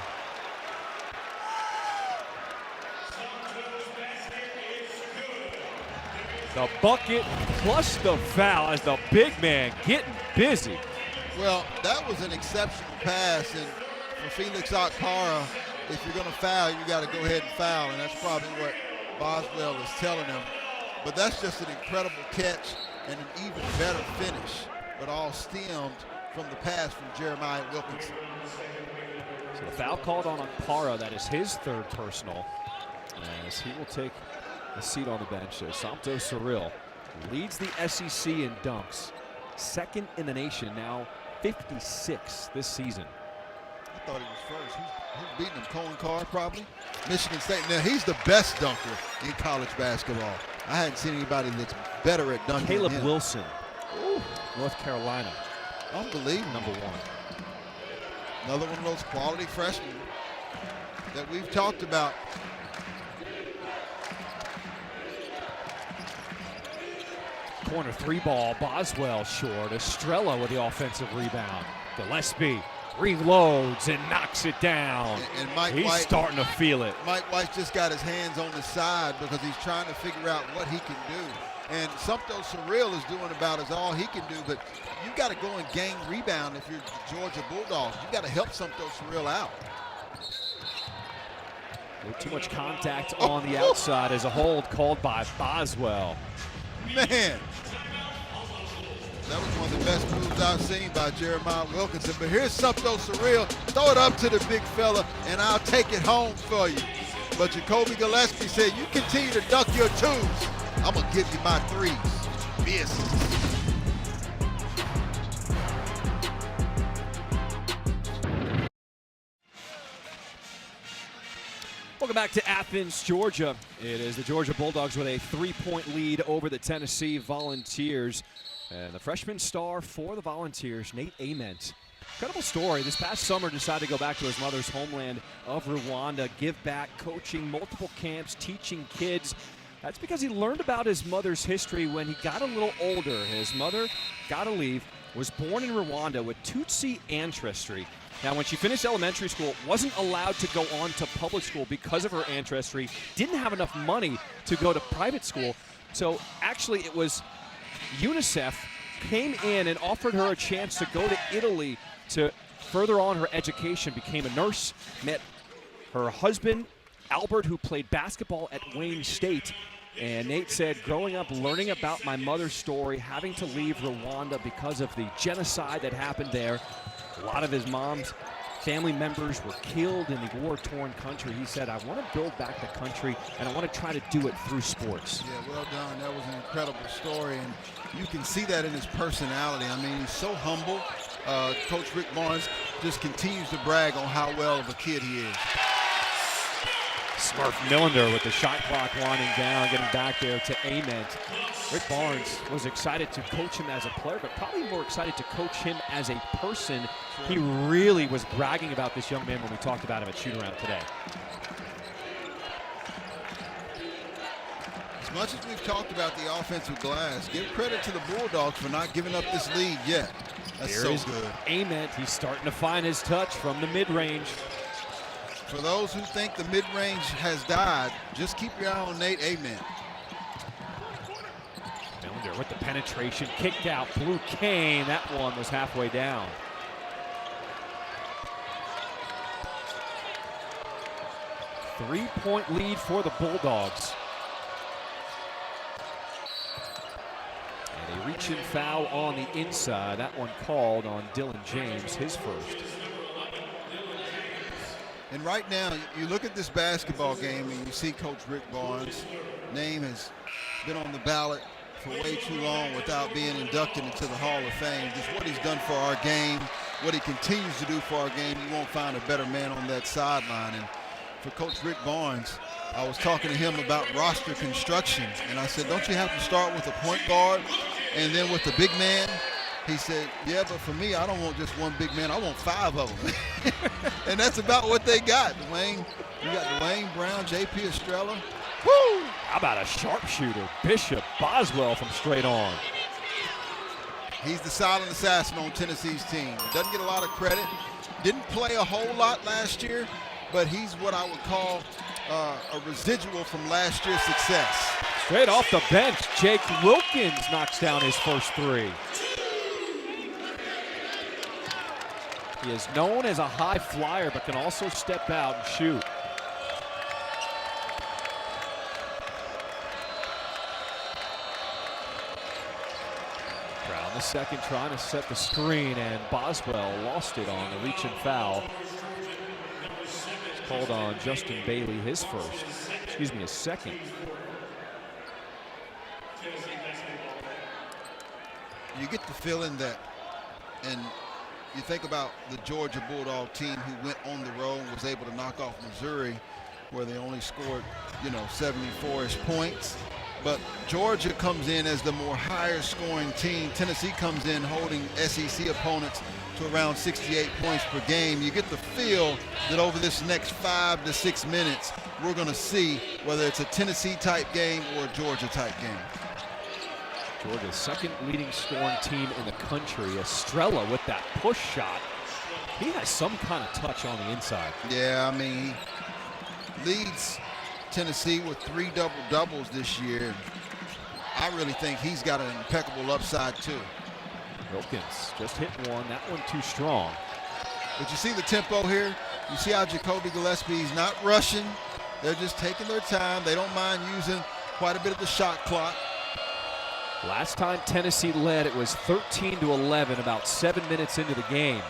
The bucket plus the foul as the big man getting busy. Well, that was an exceptional pass, and for Felix Okpara, if you're going to foul, you got to go ahead and foul, and that's probably what Boswell is telling him. But that's just an incredible catch and an even better finish, but all stemmed from the pass from Jeremiah Wilkinson. So the foul called on Okpara, that is his 3rd personal, as he will take a seat on the bench. So Santo Cyril leads the SEC in dunks, 2nd in the nation, now 56 this season. I thought he was first. Who's beating him? Colin Carr, probably? Michigan State. Now, he's the best dunker in college basketball. I hadn't seen anybody that's better at dunking Caleb than him. Wilson, North Carolina, Unbelievable. number 1. Another one of those quality freshmen that we've talked about. Corner 3 ball, Boswell short. Estrella with the offensive rebound. Gillespie reloads and knocks it down. And Mike He's White, starting to feel it. Mike White just got his hands on the side because he's trying to figure out what he can do. And Santo Cyril is doing about as all he can do, but you got to go and gain rebound if you're the Georgia Bulldogs. You got to help Santo Cyril out. Too much contact on the outside as a hold called by Boswell. Man, that was one of the best moves I've seen by Jeremiah Wilkinson. But here's Santo Cyril. Throw it up to the big fella, and I'll take it home for you. But Jacoby Gillespie said, you continue to dunk your 2s. I'm going to give you my 3s. Yes. Welcome back to Athens, Georgia. It is the Georgia Bulldogs with a 3-point lead over the Tennessee Volunteers. And the freshman star for the Volunteers, Nate Ament. Incredible story. This past summer decided to go back to his mother's homeland of Rwanda, give back, coaching multiple camps, teaching kids. That's because he learned about his mother's history when he got a little older. His mother, gotta leave, was born in Rwanda with Tutsi ancestry. Now, when she finished elementary school, wasn't allowed to go on to public school because of her ancestry, didn't have enough money to go to private school. So actually it was UNICEF came in and offered her a chance to go to Italy to further on her education, became a nurse, met her husband, Albert, who played basketball at Wayne State. And Nate said, growing up, learning about my mother's story, having to leave Rwanda because of the genocide that happened there. A lot of his mom's family members were killed in the war-torn country. He said, I want to build back the country, and I want to try to do it through sports. Yeah, well done. That was an incredible story, and you can see that in his personality. I mean, he's so humble. Coach Rick Barnes just continues to brag on how well of a kid he is. Smurf Millender with the shot clock winding down, getting back there to Ament. Rick Barnes was excited to coach him as a player, but probably more excited to coach him as a person. He really was bragging about this young man when we talked about him at shoot-around today. As much as we've talked about the offensive glass, give credit to the Bulldogs for not giving up this lead yet. That's so good. Ament, he's starting to find his touch from the mid-range. For those who think the mid-range has died, just keep your eye on Nate Ament. Millender with the penetration, kicked out, Blue Cane. That one was halfway down. Three-point lead for the Bulldogs. reach-in foul on the inside. That one called on Dylan James, his first. And right now, you look at this basketball game and you see Coach Rick Barnes' name has been on the ballot for way too long without being inducted into the Hall of Fame. Just what he's done for our game, what he continues to do for our game, you won't find a better man on that sideline. And for Coach Rick Barnes, I was talking to him about roster construction, and I said, don't you have to start with a point guard and then with the big man? He said, yeah, but for me, I don't want just one big man. I want 5 of them. And that's about what they got. Dwayne, you got Dwayne Brown, J.P. Estrella. Woo! How about a sharpshooter, Bishop Boswell from straight on. He's the silent assassin on Tennessee's team. Doesn't get a lot of credit. Didn't play a whole lot last year, but he's what I would call a residual from last year's success. Straight off the bench, Jake Wilkins knocks down his first 3. He is known as a high flyer, but can also step out and shoot. Brown the second trying to set the screen, and Boswell lost it on the reach and foul. It's called on Justin Bailey, his second. You get the feeling that, and you think about the Georgia Bulldog team who went on the road and was able to knock off Missouri, where they only scored, 74-ish points. But Georgia comes in as the more higher scoring team. Tennessee comes in holding SEC opponents to around 68 points per game. You get the feel that over this next 5 to 6 minutes, we're going to see whether it's a Tennessee type game or a Georgia type game. Georgia's second leading scoring team in the country. Estrella with that push shot. He has some kind of touch on the inside. Yeah, I mean, he leads Tennessee with 3 double-doubles this year. I really think he's got an impeccable upside too. Wilkins just hit one. That one too strong. But you see the tempo here? You see how Jacoby Gillespie's not rushing. They're just taking their time. They don't mind using quite a bit of the shot clock. Last time Tennessee led, it was 13-11, about 7 minutes into the game.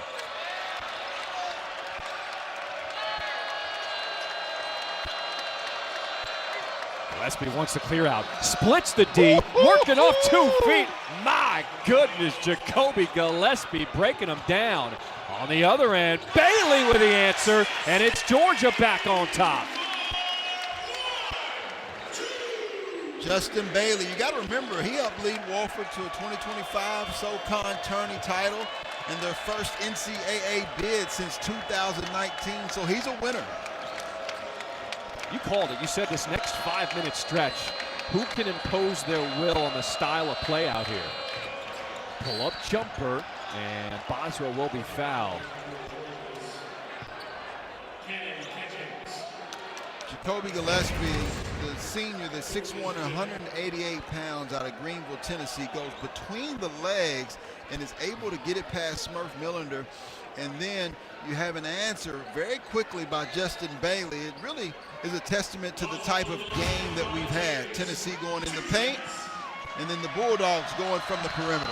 Gillespie wants to clear out, splits the D, working off 2 feet. My goodness, Jacoby Gillespie breaking him down. On the other end, Bailey with the answer, and it's Georgia back on top. Justin Bailey, you got to remember, he helped lead Wofford to a 2025 SoCon tourney title and their first NCAA bid since 2019, so he's a winner. You called it. You said this next 5-minute stretch, who can impose their will on the style of play out here? Pull-up jumper, and Boswell will be fouled. Jacoby Gillespie, the senior, the 6'1", 188 pounds out of Greenville, Tennessee, goes between the legs and is able to get it past Smurf Millender. And then you have an answer very quickly by Justin Bailey. It really is a testament to the type of game that we've had. Tennessee going in the paint, and then the Bulldogs going from the perimeter.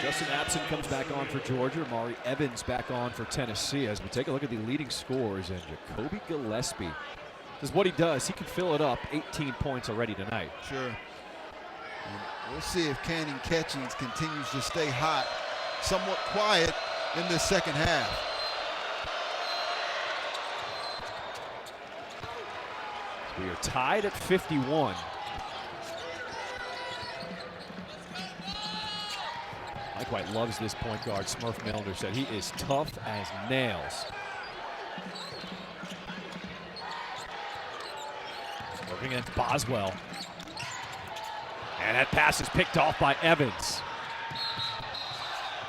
Justin Absent comes back on for Georgia. Mari Evans back on for Tennessee. As we take a look at the leading scorers, and Jacoby Gillespie, this is what he does. He can fill it up. 18 points already tonight. Sure. And we'll see if Cannon Catchings continues to stay hot, somewhat quiet in this second half. We are tied at 51. Mike White loves this point guard. Smurf Millender said he is tough as nails. Working against Boswell. And that pass is picked off by Evans.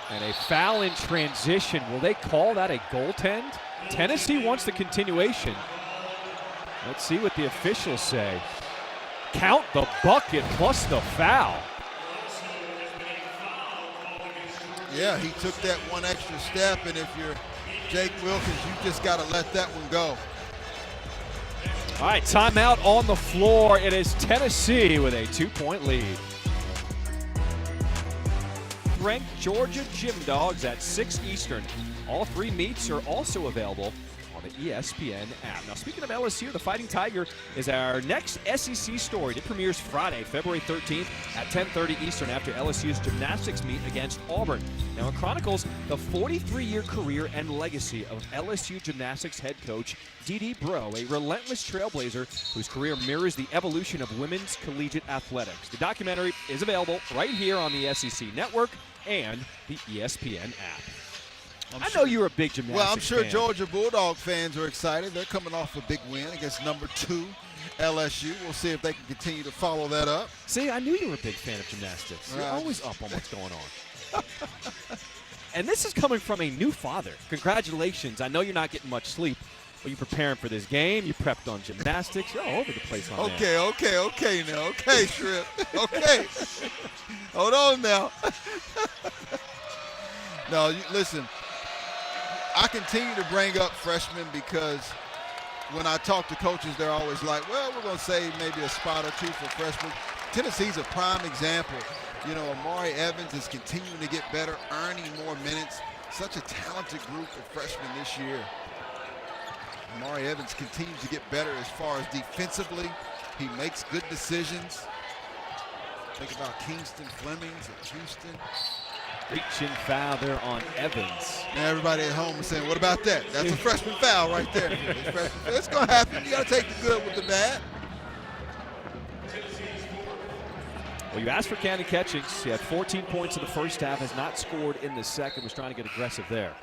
And a foul in transition. Will they call that a goaltend? Tennessee wants the continuation. Let's see what the officials say. Count the bucket plus the foul. Yeah, he took that one extra step, and if you're Jake Wilkins, you just got to let that one go. All right, timeout on the floor. It is Tennessee with a 2-point lead. Ranked Georgia Gym Dogs at 6 Eastern. All 3 meets are also available on the ESPN app. Now, speaking of LSU, the Fighting Tiger is our next SEC story. It premieres Friday, February 13th at 10:30 Eastern after LSU's gymnastics meet against Auburn. Now, it chronicles the 43-year career and legacy of LSU gymnastics head coach D.D. Bro, a relentless trailblazer whose career mirrors the evolution of women's collegiate athletics. The documentary is available right here on the SEC Network and the ESPN app. I know you're a big gymnastics Well, I'm sure fan. Georgia Bulldog fans are excited. They're coming off a big win against number 2 LSU. We'll see if they can continue to follow that up. See, I knew you were a big fan of gymnastics. You're Right. always up on what's going on. And this is coming from a new father. Congratulations. I know you're not getting much sleep, but you're preparing for this game. You prepped on gymnastics. You're all over the place on that. Okay now. Okay, Shrimp. Okay. Hold on now. No, listen. I continue to bring up freshmen because when I talk to coaches, they're always like, well, we're going to save maybe a spot or 2 for freshmen. Tennessee's a prime example. You know, Amari Evans is continuing to get better, earning more minutes. Such a talented group of freshmen this year. Amari Evans continues to get better as far as defensively. He makes good decisions. Think about Kingston Flemings at Houston. Reaching foul there on Evans. Now everybody at home is saying, what about that? That's a freshman foul right there. It's going to happen. You got to take the good with the bad. Well, you asked for Candy Catchings. He had 14 points in the first half, has not scored in the second, was trying to get aggressive there.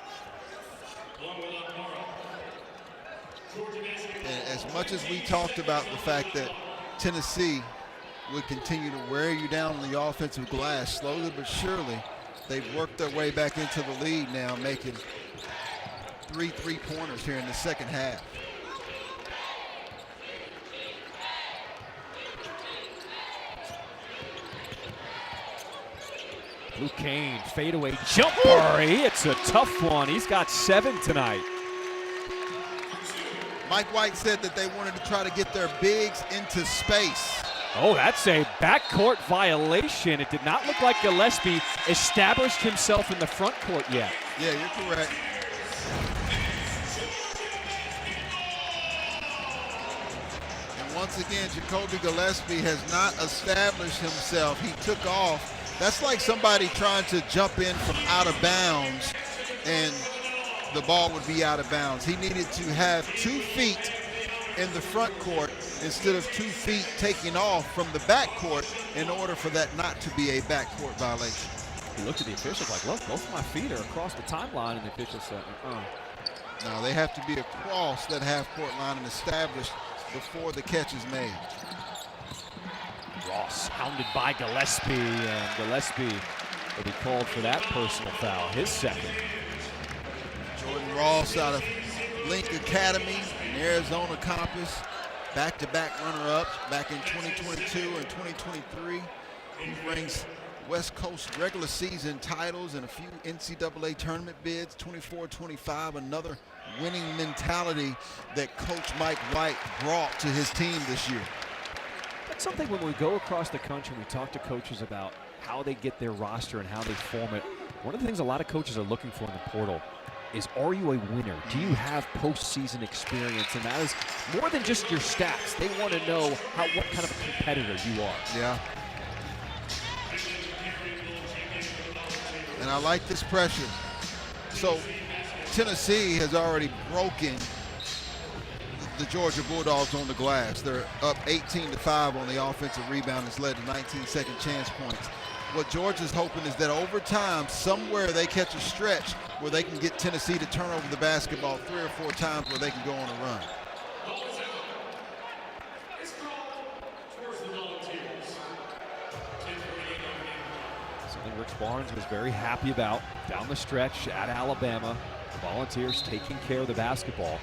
And as much as we talked about the fact that Tennessee would continue to wear you down on the offensive glass, slowly but surely, they've worked their way back into the lead now, making 3 3-pointers here in the second half. Luke Kane, fadeaway jumper. It's a tough one. He's got 7 tonight. Mike White said that they wanted to try to get their bigs into space. Oh, that's a backcourt violation. It did not look like Gillespie established himself in the front court yet. Yeah, you're correct. And once again, Jacoby Gillespie has not established himself. He took off. That's like somebody trying to jump in from out of bounds and the ball would be out of bounds. He needed to have 2 feet in the front court instead of 2 feet taking off from the back court in order for that not to be a backcourt violation. He looked at the officials like, look, both of my feet are across the timeline, and the official said, Now they have to be across that half-court line and established before the catch is made. Ross hounded by Gillespie, and Gillespie will be called for that personal foul, his second. Jordan Ross out of Link Academy in Arizona campus, back-to-back runner-ups back in 2022 and 2023. He brings West Coast regular season titles and a few NCAA tournament bids, 24-25, another winning mentality that Coach Mike White brought to his team this year. That's something when we go across the country, we talk to coaches about how they get their roster and how they form it. One of the things a lot of coaches are looking for in the portal is, are you a winner? Do you have postseason experience? And that is more than just your stats. They want to know what kind of a competitor you are. Yeah. And I like this pressure. So Tennessee has already broken the Georgia Bulldogs on the glass. They're up 18-5 on the offensive rebound. It's led to 19 second chance points. What Georgia's hoping is that over time, somewhere they catch a stretch where they can get Tennessee to turn over the basketball 3 or 4 times where they can go on a run. Something Rich Barnes was very happy about down the stretch at Alabama. The Volunteers taking care of the basketball.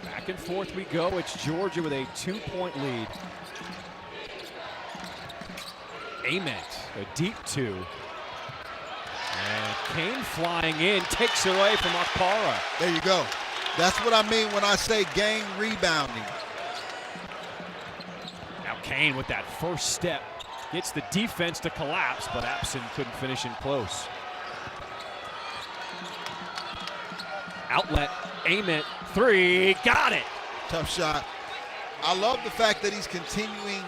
Back and forth we go. It's Georgia with a 2-point lead. Ament, a deep two. And Kane flying in, takes it away from Akpara. There you go. That's what I mean when I say gang rebounding. Now Kane with that first step gets the defense to collapse, but Abson couldn't finish in close. Outlet, Ament, three, got it. Tough shot. I love the fact that he's continuing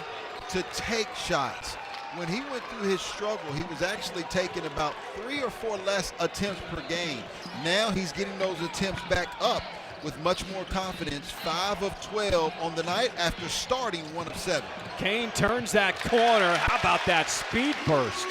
to take shots. When he went through his struggle, he was actually taking about 3 or 4 less attempts per game. Now he's getting those attempts back up with much more confidence. 5 of 12 on the night after starting 1 of 7. Kane turns that corner. How about that speed burst?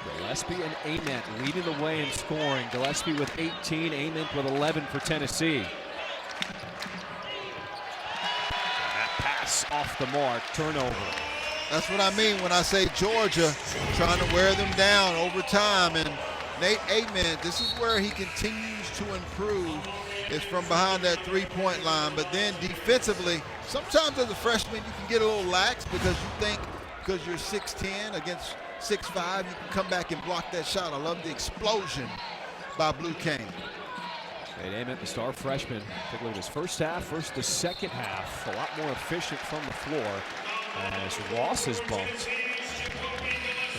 Gillespie and Ament leading the way in scoring. Gillespie with 18, Ament with 11 for Tennessee. That pass off the mark, turnover. That's what I mean when I say Georgia trying to wear them down over time. And Nate Ament, this is where he continues to improve, is from behind that three-point line. But then defensively, sometimes as a freshman you can get a little lax because you think because you're 6'10" against 6'5", you can come back and block that shot. I love the explosion by Blue Kane. Nate Ament, the star freshman, take a look at his first half, first the second half. A lot more efficient from the floor as Ross is bumped.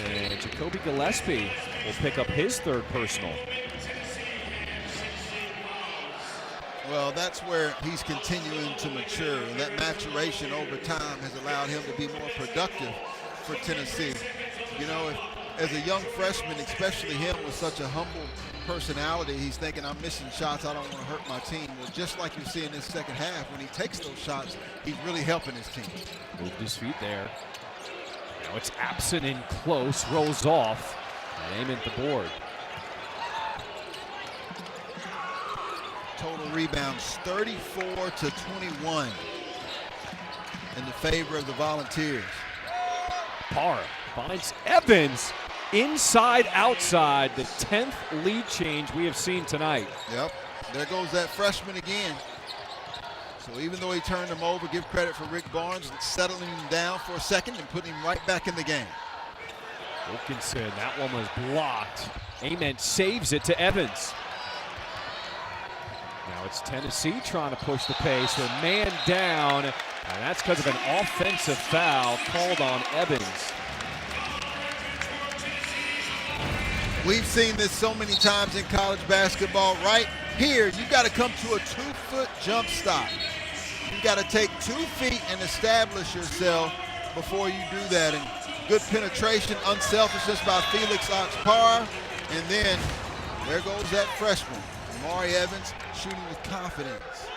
And Jacoby Gillespie will pick up his 3rd personal. Well, that's where he's continuing to mature, and that maturation over time has allowed him to be more productive for Tennessee. You know, as a young freshman, especially him with such a humble personality, he's thinking, I'm missing shots, I don't want to hurt my team. Well, just like you see in this second half, when he takes those shots, he's really helping his team. Moved his feet there. Now it's Abson in close, rolls off, and Ament the board. Total rebounds 34 to 21 in the favor of the Volunteers. Parr finds Evans inside outside, the 10th lead change we have seen tonight. Yep, there goes that freshman again. So even though he turned him over, give credit for Rick Barnes settling him down for a second and putting him right back in the game. Wilkinson, that one was blocked. Ament saves it to Evans. Now it's Tennessee trying to push the pace. They're man down, and that's because of an offensive foul called on Evans. We've seen this so many times in college basketball. Right here, you got to come to a 2-foot jump stop. You got to take 2 feet and establish yourself before you do that. And good penetration, unselfishness by Felix Akpara. And then there goes that freshman, Amari Evans, shooting with confidence.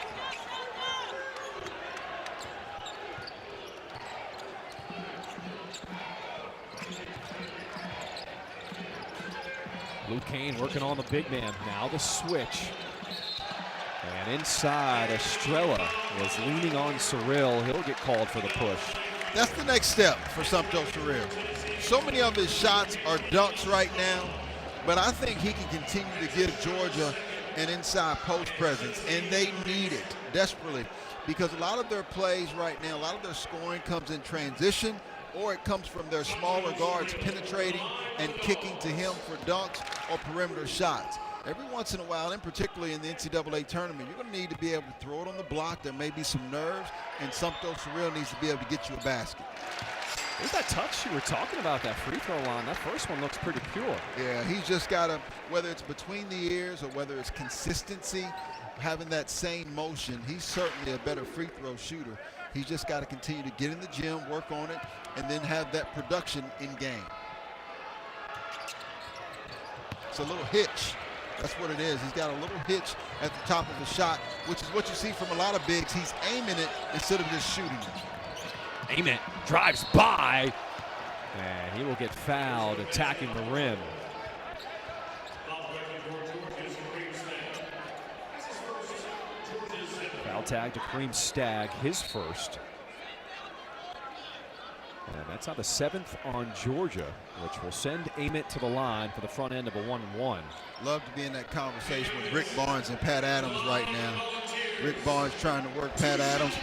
Blue Kane working on the big man. Now the switch. And inside, Estrella was leaning on Cyril. He'll get called for the push. That's the next step for Sumpto Cyril. So many of his shots are dunks right now, but I think he can continue to give Georgia an inside post presence, and they need it desperately because a lot of their plays right now, a lot of their scoring comes in transition, or it comes from their smaller guards penetrating and kicking to him for dunks or perimeter shots. Every once in a while, and particularly in the NCAA tournament, you're going to need to be able to throw it on the block. There may be some nerves, and Sumpto Cyril needs to be able to get you a basket. There's that touch you were talking about, that free throw line. That first one looks pretty pure. Yeah, he's just got to, whether it's between the ears or whether it's consistency, having that same motion, he's certainly a better free throw shooter. He's just got to continue to get in the gym, work on it, and then have that production in game. It's a little hitch. That's what it is. He's got a little hitch at the top of the shot, which is what you see from a lot of bigs. He's aiming it instead of just shooting it. Ament drives by, and he will get fouled attacking the rim. Foul tag to Kareem Stagg, his first. And That's now the 7th on Georgia, which will send Ament to the line for the front end of a 1-1. Love to be in that conversation with Rick Barnes and Pat Adams right now. Rick Barnes trying to work Pat Adams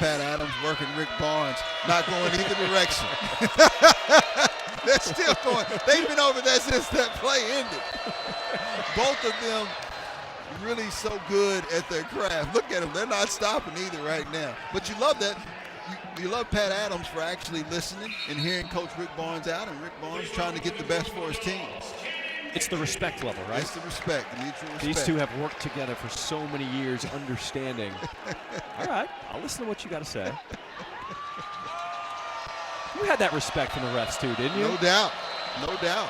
working Rick Barnes, not going either direction. They're still going. They've been over there since that play ended. Both of them really so good at their craft. Look at them. They're not stopping either right now. But you love that. You love Pat Adams for actually listening and hearing Coach Rick Barnes out, and Rick Barnes trying to get the best for his team. It's the respect level, right? It's the respect, the mutual respect. These two have worked together for so many years, understanding. All right, I'll listen to what you got to say. You had that respect from the refs too, didn't you? No doubt, no doubt.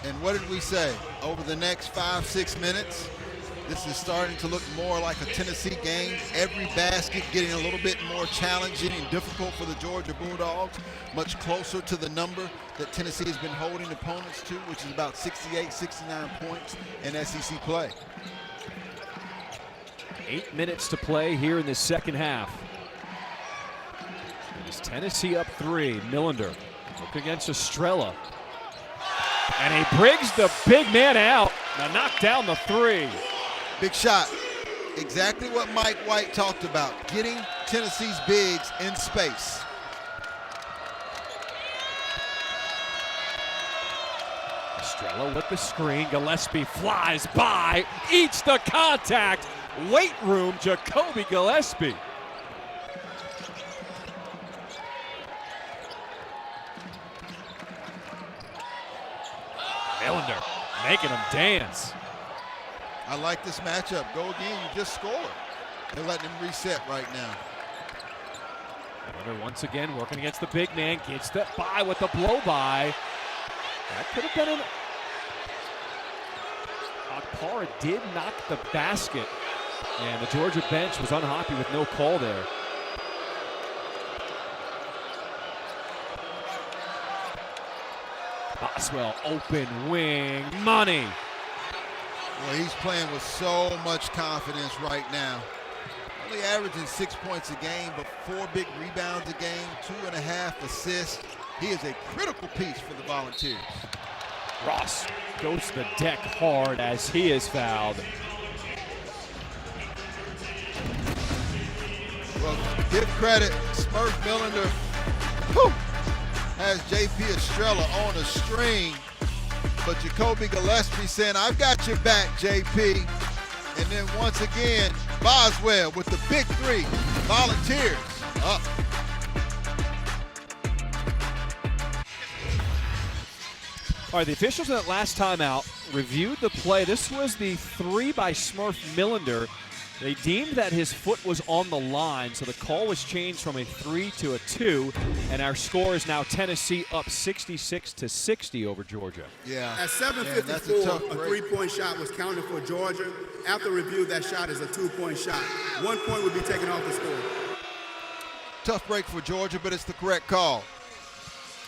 And what did we say? Over the next 5-6 minutes, this is starting to look more like a Tennessee game. Every basket getting a little bit more challenging and difficult for the Georgia Bulldogs, much closer to the number that Tennessee has been holding opponents to, which is about 68, 69 points in SEC play. 8 minutes to play here in the second half. It is Tennessee up 3. Millender up against Estrella. And he brings the big man out. Now knock down the 3. Big shot. Exactly what Mike White talked about, getting Tennessee's bigs in space. Estrella with the screen. Gillespie flies by, eats the contact. Weight room, Jacoby Gillespie. Millender making him dance. I like this matchup. Go again, you just scored. They're letting him reset right now. Millender once again working against the big man. Gets that by with the blow by. That could have been an... Akpara did knock the basket. And the Georgia bench was unhappy with no call there. Boswell, open wing, money. Well, he's playing with so much confidence right now. Only averaging 6 points a game, but 4 big rebounds a game, 2.5 assists. He is a critical piece for the Volunteers. Ross goes to the deck hard as he is fouled. Well, give credit, Smurf Millender has J.P. Estrella on a string, but Jacoby Gillespie saying, I've got your back, J.P. And then once again, Boswell with the big 3. Volunteers up. All right, the officials in that last timeout reviewed the play. This was the 3 by Smurf Millender. They deemed that his foot was on the line, so the call was changed from a 3 to a 2, and our score is now Tennessee up 66-60 over Georgia. Yeah. At 7:54, a three-point shot was counted for Georgia. After review, that shot is a 2-point shot. 1 point would be taken off the score. Tough break for Georgia, but it's the correct call.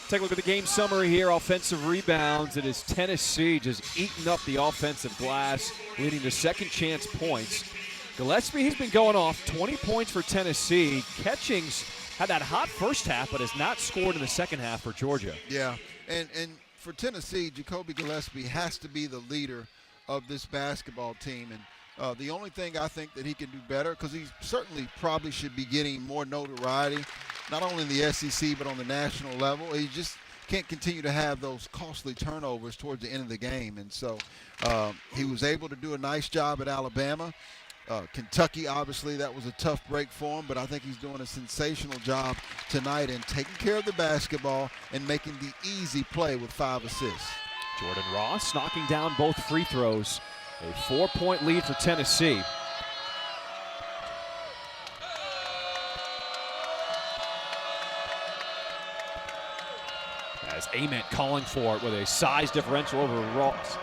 Take a look at the game summary here. Offensive rebounds. It is Tennessee just eating up the offensive glass, leading to second chance points. Gillespie, he's been going off. 20 points for Tennessee. Catchings had that hot first half, but has not scored in the second half for Georgia. Yeah, and for Tennessee, Jacoby Gillespie has to be the leader of this basketball team. And the only thing I think that he can do better, because he certainly probably should be getting more notoriety, not only in the SEC but on the national level. He just can't continue to have those costly turnovers towards the end of the game. And so he was able to do a nice job at Alabama. Kentucky, obviously, that was a tough break for him, but I think he's doing a sensational job tonight in taking care of the basketball and making the easy play with 5 assists. Jordan Ross knocking down both free throws. A 4-point lead for Tennessee. As Ament calling for it with a size differential over Ross.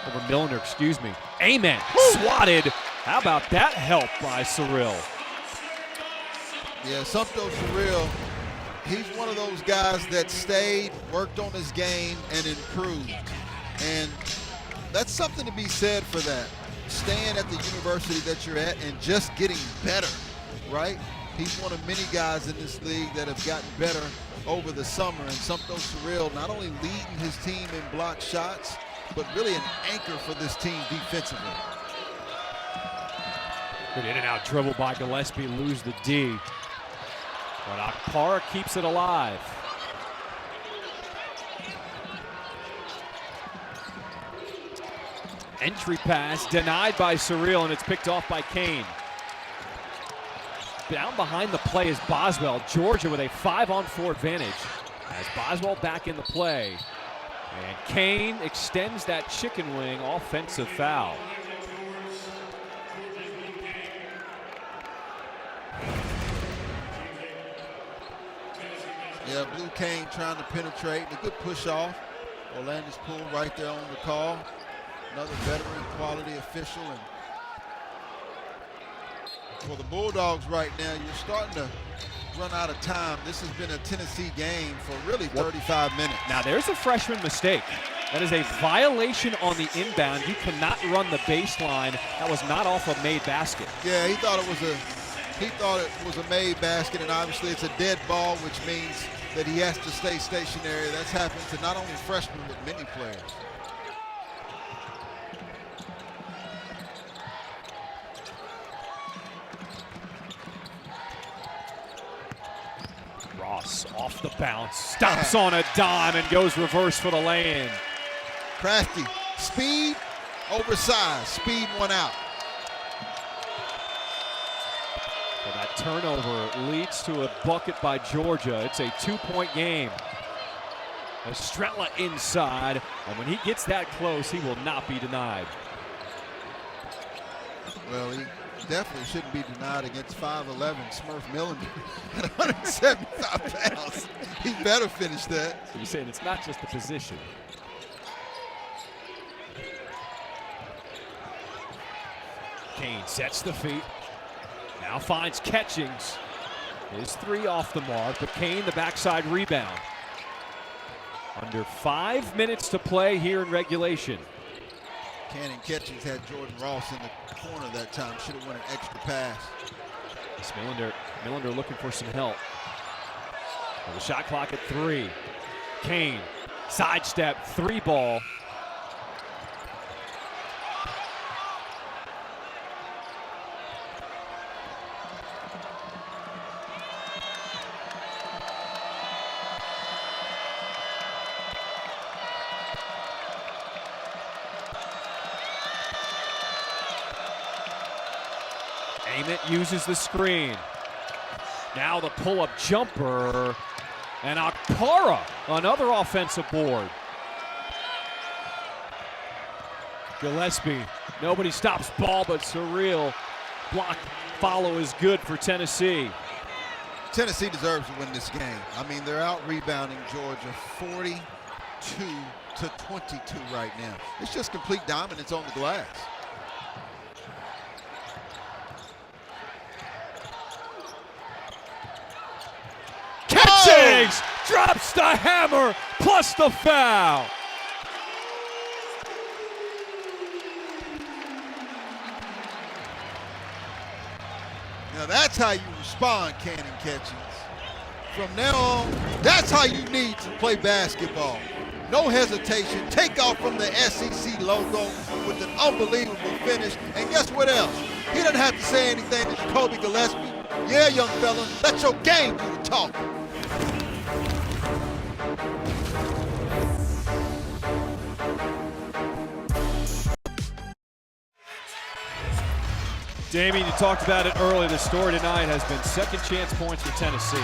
Over Millender, excuse me. Ament swatted. How about that help by Cyril? Yeah, Sumpto Cyril, he's one of those guys that stayed, worked on his game, and improved. And that's something to be said for that. Staying at the university that you're at and just getting better. right? He's one of many guys in this league that have gotten better over the summer, and Sumto Surreal not only leading his team in block shots, but really an anchor for this team defensively. Good in and out dribble by Gillespie, lose the D. But Akpara keeps it alive. Entry pass denied by Surreal, and it's picked off by Kane. Down behind the play is Boswell. Georgia with a 5-on-4 advantage as Boswell back in the play. And Kane extends that chicken wing offensive foul. Yeah, Blue Kane trying to penetrate. A good push off. Orlando's Poole right there on the call. Another veteran quality official. And for the Bulldogs right now, you're starting to run out of time. This has been a Tennessee game for really 35 minutes. Now there's a freshman mistake. That is a violation on the inbound. You cannot run the baseline. That was not off a made basket. Yeah, he thought it was a made basket, and obviously it's a dead ball, which means that he has to stay stationary. That's happened to not only freshmen, but many players. Ross off the bounce, stops on a dime and goes reverse for the lay-in. Crafty, speed, oversized, speed one out. Well, that turnover leads to a bucket by Georgia. It's a 2-point game. Estrella inside, and when he gets that close, he will not be denied. Well, he definitely shouldn't be denied against 5'11" Smurf Millender at 175 pounds. He better finish that. So you're saying it's not just the position. Kane sets the feet. Now finds Catchings. His three off the mark, but Kane the backside rebound. Under 5 minutes to play here in regulation. Cannon Catchings had Jordan Ross in the corner that time. Should have won an extra pass. It's Millender looking for some help. With the shot clock at 3. Kane, sidestep, 3 ball. Ament uses the screen. Now the pull-up jumper. And Akpara, another offensive board. Gillespie, nobody stops ball but Surreal. Block follow is good for Tennessee. Tennessee deserves to win this game. I mean, they're out rebounding Georgia 42 to 22 right now. It's just complete dominance on the glass. Catchings drops the hammer plus the foul. Now that's how you respond, Cannon Catchings. From now on, that's how you need to play basketball. No hesitation, take off from the SEC logo with an unbelievable finish. And guess what else? He doesn't have to say anything to Jacoby Gillespie. Yeah, young fella, let your game do the talking. Damien, you talked about it earlier. The story tonight has been second chance points for Tennessee.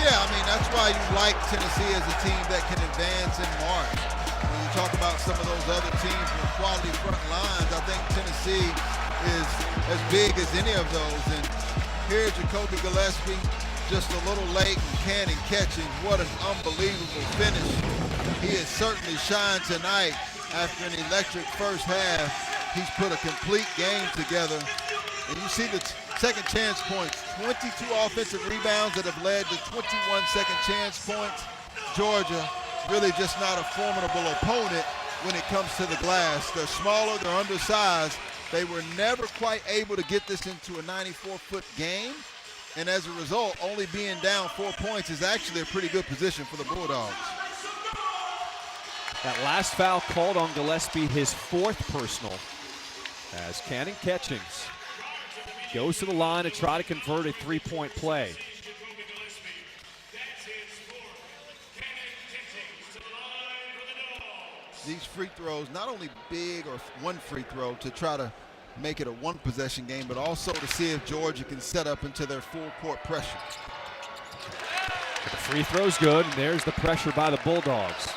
Yeah, I mean, that's why you like Tennessee as a team that can advance in March. When you talk about some of those other teams with quality front lines, I think Tennessee is as big as any of those. And here, Jacoby Gillespie, just a little late, and Cannon Catchings. What an unbelievable finish. He has certainly shined tonight after an electric first half. He's put a complete game together. And you see the second chance points, 22 offensive rebounds that have led to 21 second chance points. Georgia really just not a formidable opponent when it comes to the glass. They're smaller, they're undersized. They were never quite able to get this into a 94-foot game. And as a result, only being down 4 points is actually a pretty good position for the Bulldogs. That last foul called on Gillespie, his 4th personal, as Cannon Catchings goes to the line to try to convert a 3-point play. These free throws, not only big or one free throw to try to make it a one-possession game, but also to see if Georgia can set up into their full-court pressure. But the free throw's good, and there's the pressure by the Bulldogs.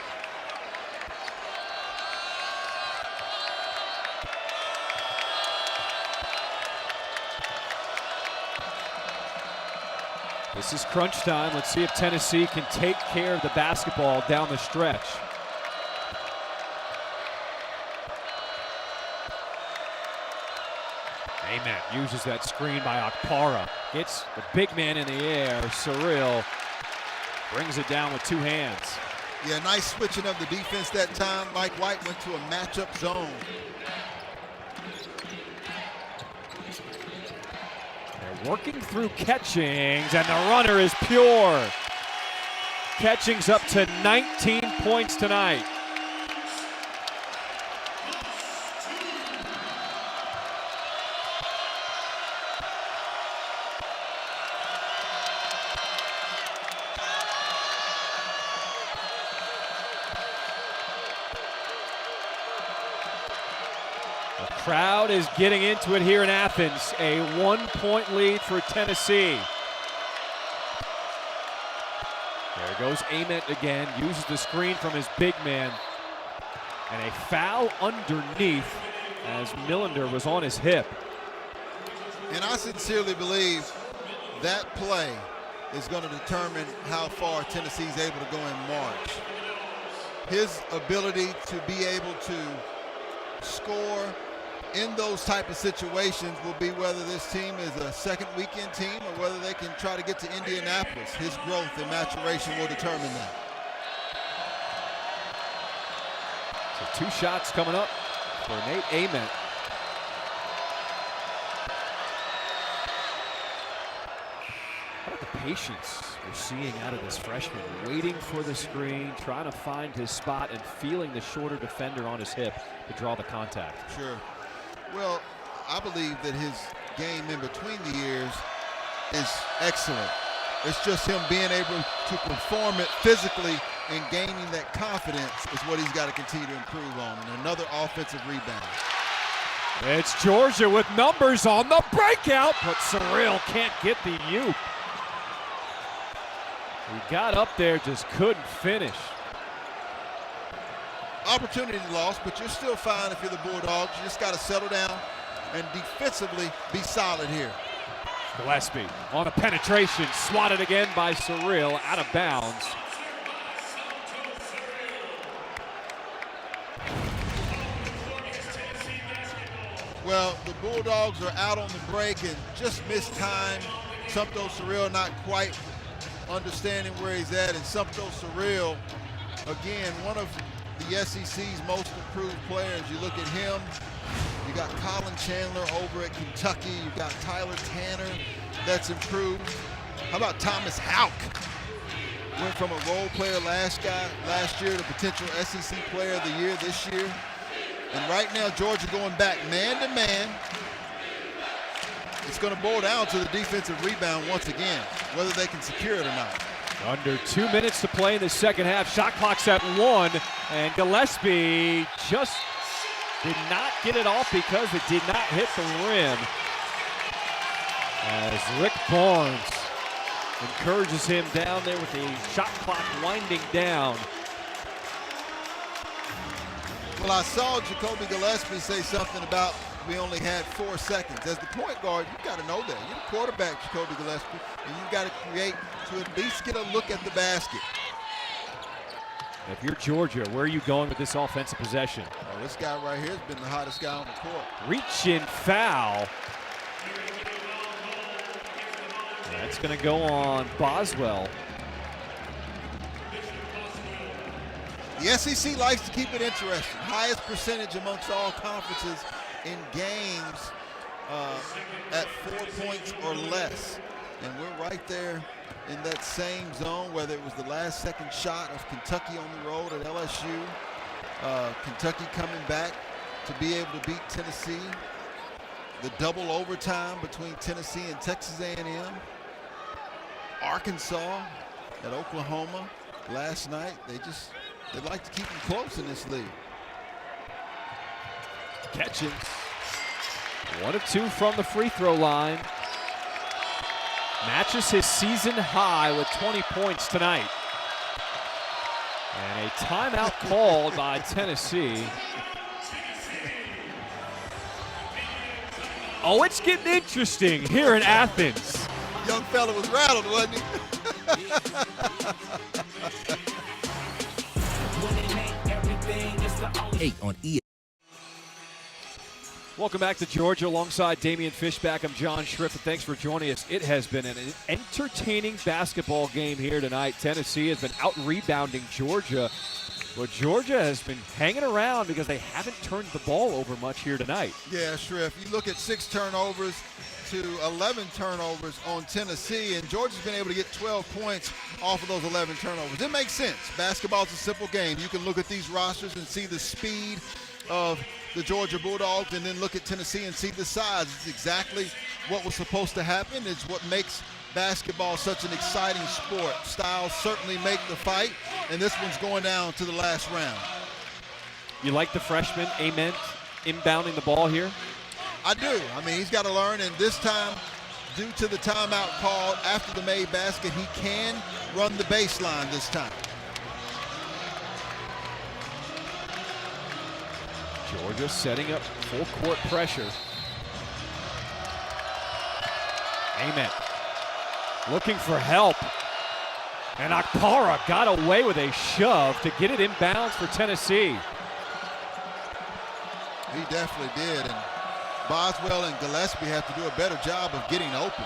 This is crunch time. Let's see if Tennessee can take care of the basketball down the stretch. Amen uses that screen by Okpara. Gets the big man in the air. Surreal brings it down with 2 hands. Yeah, nice switching of the defense that time. Mike White went to a matchup zone. They're working through Catchings, and the runner is pure. Catchings up to 19 points tonight. Crowd is getting into it here in Athens. A 1-point lead for Tennessee. There goes Ament again, uses the screen from his big man. And a foul underneath as Millender was on his hip. And I sincerely believe that play is going to determine how far Tennessee's able to go in March. His ability to be able to score in those type of situations will be whether this team is a second weekend team or whether they can try to get to Indianapolis. His growth and maturation will determine that. So 2 shots coming up for Nate Ament. How about the patience we're seeing out of this freshman? Waiting for the screen, trying to find his spot, and feeling the shorter defender on his hip to draw the contact. Sure. Well, I believe that his game in between the years is excellent. It's just him being able to perform it physically and gaining that confidence is what he's got to continue to improve on. And another offensive rebound. It's Georgia with numbers on the breakout, but Surreal can't get the U. He got up there, just couldn't finish. Opportunity lost, but you're still fine if you're the Bulldogs. You just got to settle down and defensively be solid here. Gillespie on a penetration, swatted again by Surreal, out of bounds. Well, the Bulldogs are out on the break and just missed time. Sumpto Surreal not quite understanding where he's at, and Sumpto Surreal, again, one of the SEC's most improved players. You look at him, you got Colin Chandler over at Kentucky, you got Tyler Tanner that's improved. How about Thomas Houck? Went from a role player last year to potential SEC player of the year this year. And right now, Georgia going back man to man. It's going to boil down to the defensive rebound once again, whether they can secure it or not. Under 2 minutes to play in the second half. Shot clock's at 1, and Gillespie just did not get it off because it did not hit the rim. As Rick Barnes encourages him down there with the shot clock winding down. Well, I saw Jacoby Gillespie say something about we only had 4 seconds. As the point guard, you've got to know that. You're the quarterback, Jacoby Gillespie, and you've got to create to at least get a look at the basket. If you're Georgia, where are you going with this offensive possession? Oh, this guy right here has been the hottest guy on the court. Reach-in foul. That's going to go on Boswell. The SEC likes to keep it interesting. Highest percentage amongst all conferences in games at 4 points or less. And we're right there in that same zone, whether it was the last second shot of Kentucky on the road at LSU. Kentucky coming back to be able to beat Tennessee. The double overtime between Tennessee and Texas A&M. Arkansas at Oklahoma last night. They like to keep them close in this league. Catchings. 1 of 2 from the free throw line. Matches his season high with 20 points tonight. And a timeout called by Tennessee. Oh, it's getting interesting here in Athens. Young fella was rattled, wasn't he? 8 on E. Welcome back to Georgia alongside Damian Fishback. I'm John Schrift, and thanks for joining us. It has been an entertaining basketball game here tonight. Tennessee has been out-rebounding Georgia, but Georgia has been hanging around because they haven't turned the ball over much here tonight. Yeah, Schrift, you look at 6 turnovers to 11 turnovers on Tennessee, and Georgia's been able to get 12 points off of those 11 turnovers. It makes sense. Basketball's a simple game. You can look at these rosters and see the speed of the Georgia Bulldogs, and then look at Tennessee and see the size. It's exactly what was supposed to happen. It's what makes basketball such an exciting sport. Styles certainly make the fight, and this one's going down to the last round. You like the freshman, Ament, inbounding the ball here? I do. I mean, he's got to learn, and this time, due to the timeout called after the made basket, he can run the baseline this time. Georgia setting up full court pressure. Ament looking for help. And Akpara got away with a shove to get it inbounds for Tennessee. He definitely did. And Boswell and Gillespie have to do a better job of getting open.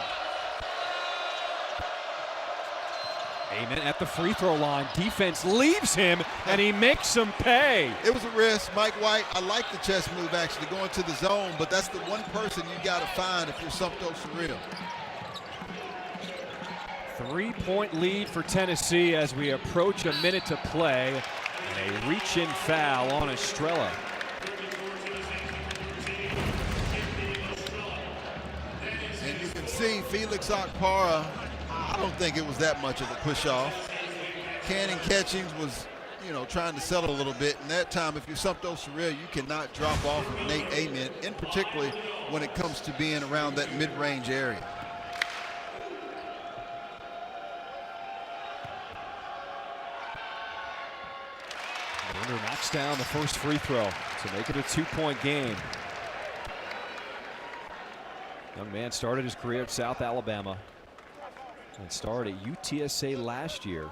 Ament at the free throw line. Defense leaves him, and he makes them pay. It was a risk. Mike White, I like the chest move actually, going to the zone, but that's the one person you got to find if you're Sumpto Surreal. 3-point lead for Tennessee as we approach a minute to play. And a reach-in foul on Estrella. And you can see Felix Akpara, I don't think it was that much of a push-off. Cannon Catchings was, trying to settle a little bit. And that time, if you're Sumpto Surreal, you cannot drop off of Nate Ament, and particularly when it comes to being around that mid-range area. Warner knocks down the first free throw to make it a 2-point game. Young man started his career at South Alabama and started at UTSA last year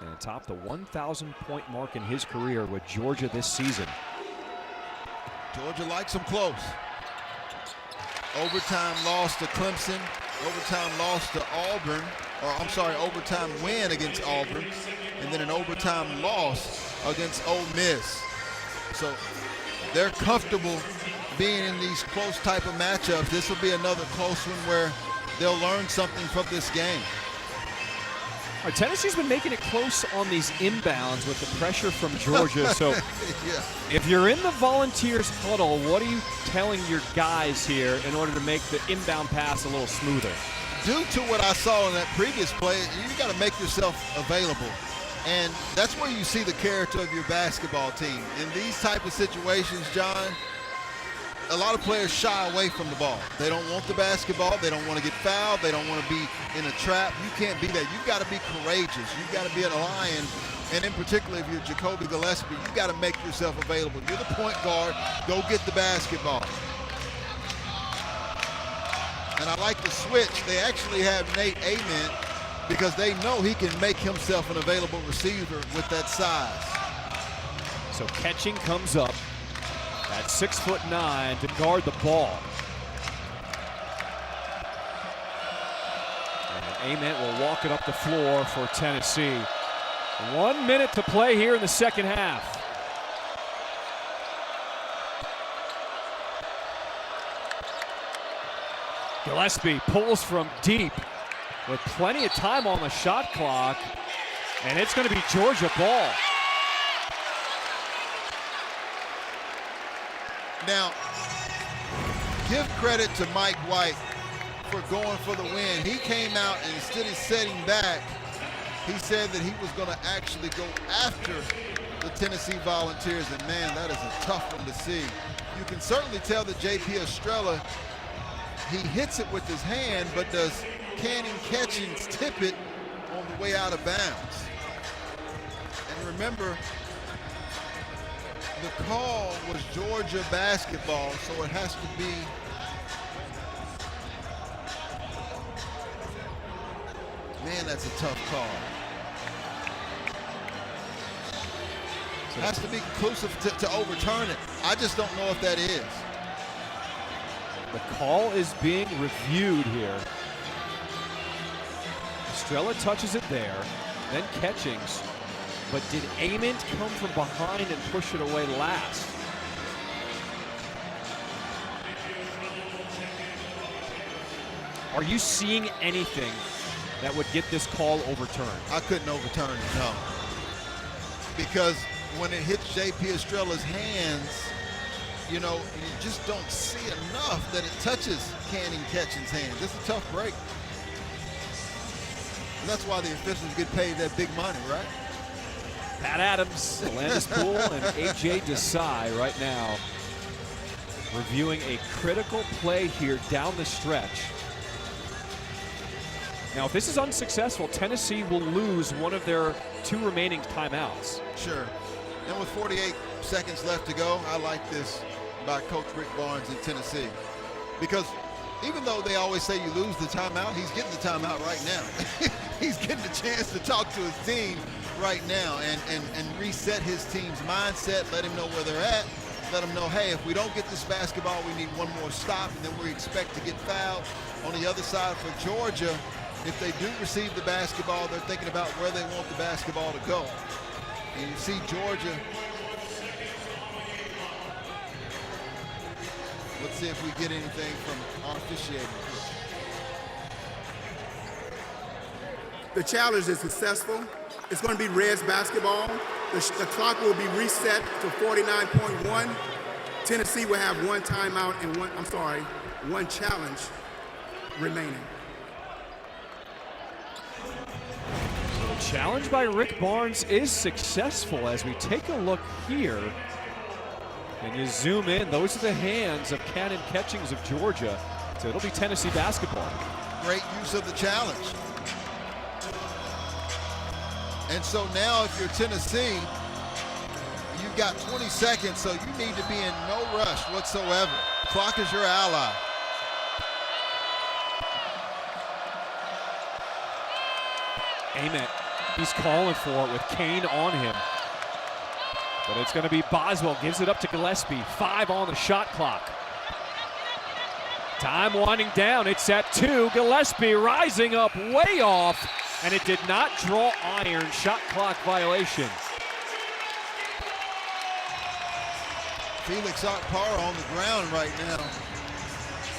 and topped the 1,000-point mark in his career with Georgia this season. Georgia likes them close. Overtime loss to Clemson, overtime loss to Auburn, overtime win against Auburn, and then an overtime loss against Ole Miss. So they're comfortable being in these close type of matchups. This will be another close one where they'll learn something from this game. All right, Tennessee's been making it close on these inbounds with the pressure from Georgia. So yeah. If you're in the Volunteers huddle, what are you telling your guys here in order to make the inbound pass a little smoother? Due to what I saw in that previous play, you got to make yourself available. And that's where you see the character of your basketball team. In these type of situations, John, a lot of players shy away from the ball. They don't want the basketball. They don't want to get fouled. They don't want to be in a trap. You can't be that. You've got to be courageous. You've got to be a lion. And in particular, if you're Jacoby Gillespie, you've got to make yourself available. You're the point guard. Go get the basketball. And I like the switch. They actually have Nate Ament because they know he can make himself an available receiver with that size. So Catching comes up at 6'9" to guard the ball. And Ament will walk it up the floor for Tennessee. 1 minute to play here in the second half. Gillespie pulls from deep. with plenty of time on the shot clock, and it's going to be Georgia ball. Now, give credit to Mike White for going for the win. He came out and instead of setting back, he said that he was going to actually go after the Tennessee Volunteers, and man, that is a tough one to see. You can certainly tell that J.P. Estrella, he hits it with his hand, but does Cannon Catchings tip it on the way out of bounds? And remember, the call was Georgia basketball, so it has to be man, that's a tough call. It has to be conclusive to overturn it. I just don't know if that is. The call is being reviewed here. Estrella touches it there, then Catchings. But did Ament come from behind and push it away last? Are you seeing anything that would get this call overturned? I couldn't overturn it, no. Because when it hits J.P. Estrella's hands, you know, you just don't see enough that it touches Cannon Catchings' hands. It's a tough break. And that's why the officials get paid that big money, right? Pat Adams, Landis Poole, and A.J. Desai right now reviewing a critical play here down the stretch. Now, if this is unsuccessful, Tennessee will lose one of their 2 remaining timeouts. Sure. And with 48 seconds left to go, I like this by Coach Rick Barnes in Tennessee. Because even though they always say you lose the timeout, he's getting the timeout right now. He's getting the chance to talk to his team right now and reset his team's mindset, let him know where they're at, let them know, hey, if we don't get this basketball, we need one more stop, and then we expect to get fouled. On the other side for Georgia, if they do receive the basketball, they're thinking about where they want the basketball to go. And you see Georgia. Let's see if we get anything from our officiating. The challenge is successful. It's going to be Reds basketball. The clock will be reset to 49.1. Tennessee will have one timeout and one challenge remaining. The challenge by Rick Barnes is successful as we take a look here. And you zoom in, those are the hands of Cannon Catchings of Georgia. So it'll be Tennessee basketball. Great use of the challenge. And so now if you're Tennessee, you've got 20 seconds, so you need to be in no rush whatsoever. Clock is your ally. Ament, he's calling for it with Kane on him. But it's going to be Boswell, gives it up to Gillespie. 5 on the shot clock. Time winding down, it's at 2. Gillespie rising up way off, and it did not draw iron. Shot clock violation. Felix Okpara on the ground right now.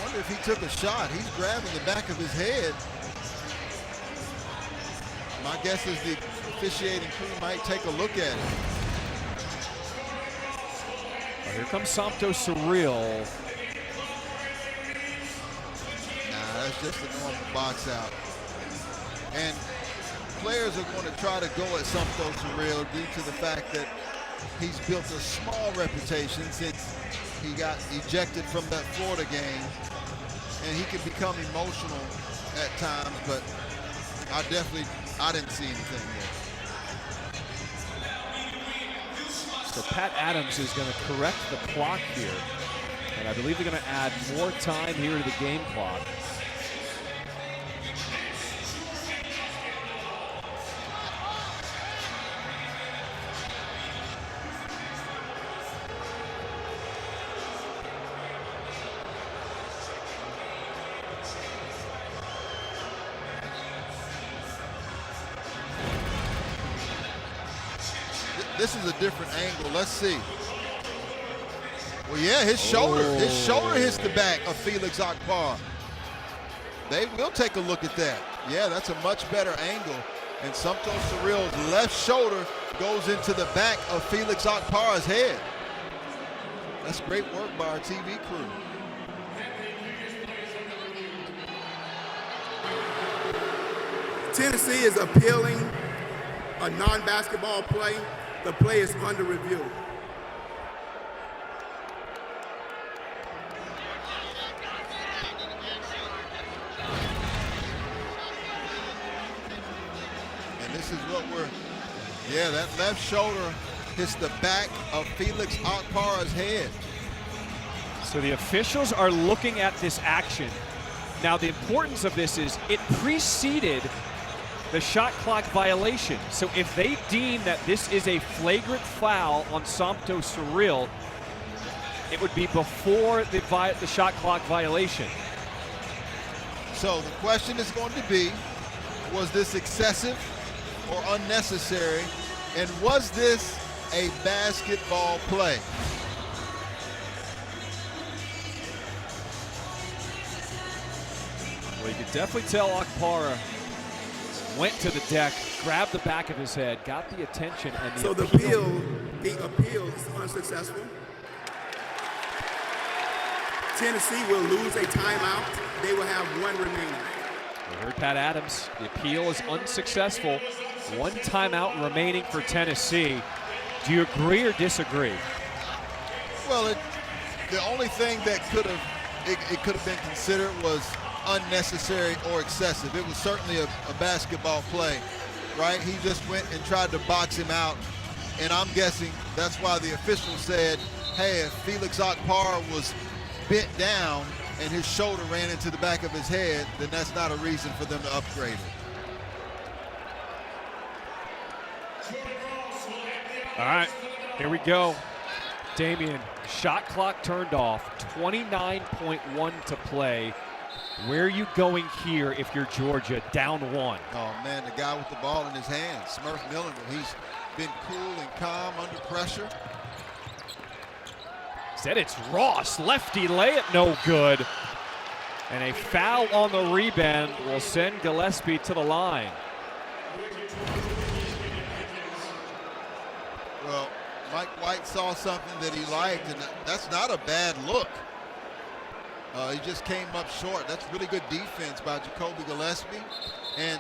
Wonder if he took a shot. He's grabbing the back of his head. My guess is the officiating crew might take a look at it. Well, here comes Santo Surreal. Nah, that's just a normal box out. And players are going to try to go at Santo Surreal due to the fact that he's built a small reputation since he got ejected from that Florida game. And he can become emotional at times, but I didn't see anything there. So Pat Adams is going to correct the clock here. And I believe they're going to add more time here to the game clock. This is a different angle. Let's see. Well, yeah, his shoulder hits the back of Felix Okpara. They will take a look at that. Yeah, that's a much better angle. And Santos Surreal's left shoulder goes into the back of Felix Okpara's head. That's great work by our TV crew. Tennessee is appealing a non-basketball play. The play is under review. And this is what yeah, that left shoulder hits the back of Felix Okpara's head. So the officials are looking at this action. Now the importance of this is it preceded the shot clock violation. So if they deem that this is a flagrant foul on Santos Surreal, it would be before the shot clock violation. So the question is going to be, was this excessive or unnecessary? And was this a basketball play? Well, you could definitely tell Okpara went to the deck, grabbed the back of his head, got the attention, and the appeal is unsuccessful. Tennessee will lose a timeout. They will have one remaining. We heard Pat Adams. The appeal is unsuccessful. One timeout remaining for Tennessee. Do you agree or disagree? Well, the only thing that could have been considered was unnecessary or excessive. It was certainly a basketball play, right? He just went and tried to box him out, and I'm guessing that's why the official said, hey, if Felix Okpara was bent down and his shoulder ran into the back of his head, then that's not a reason for them to upgrade it. All right, here we go. Damian, shot clock turned off, 29.1 to play. Where are you going here if you're Georgia, down one? Oh, man, the guy with the ball in his hands, Smurf Millender, he's been cool and calm under pressure. Said it's Ross, lefty layup, no good. And a foul on the rebound will send Gillespie to the line. Well, Mike White saw something that he liked, and that's not a bad look. He just came up short. That's really good defense by Jacoby Gillespie. And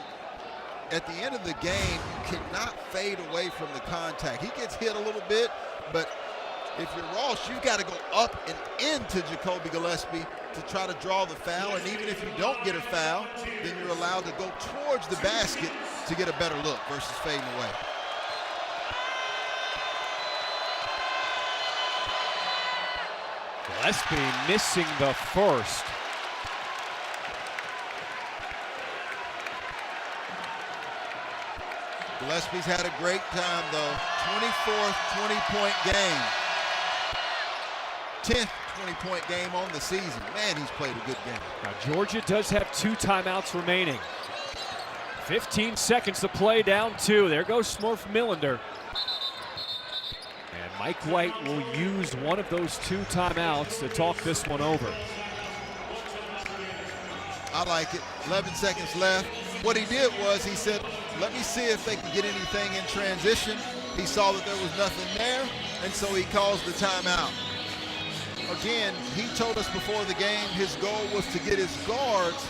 at the end of the game, you cannot fade away from the contact. He gets hit a little bit, but if you're Ross, you've got to go up and into Jacoby Gillespie to try to draw the foul. And even if you don't get a foul, then you're allowed to go towards the basket to get a better look versus fading away. Gillespie missing the first. Gillespie's had a great time, though. 24th 20-point game. 10th 20-point game on the season. Man, he's played a good game. Now Georgia does have 2 timeouts remaining. 15 seconds to play, down 2. There goes Smurf Millender. And Mike White will use one of those 2 timeouts to talk this one over. I like it. 11 seconds left. What he did was he said, let me see if they can get anything in transition. He saw that there was nothing there, and so he calls the timeout. Again, he told us before the game his goal was to get his guards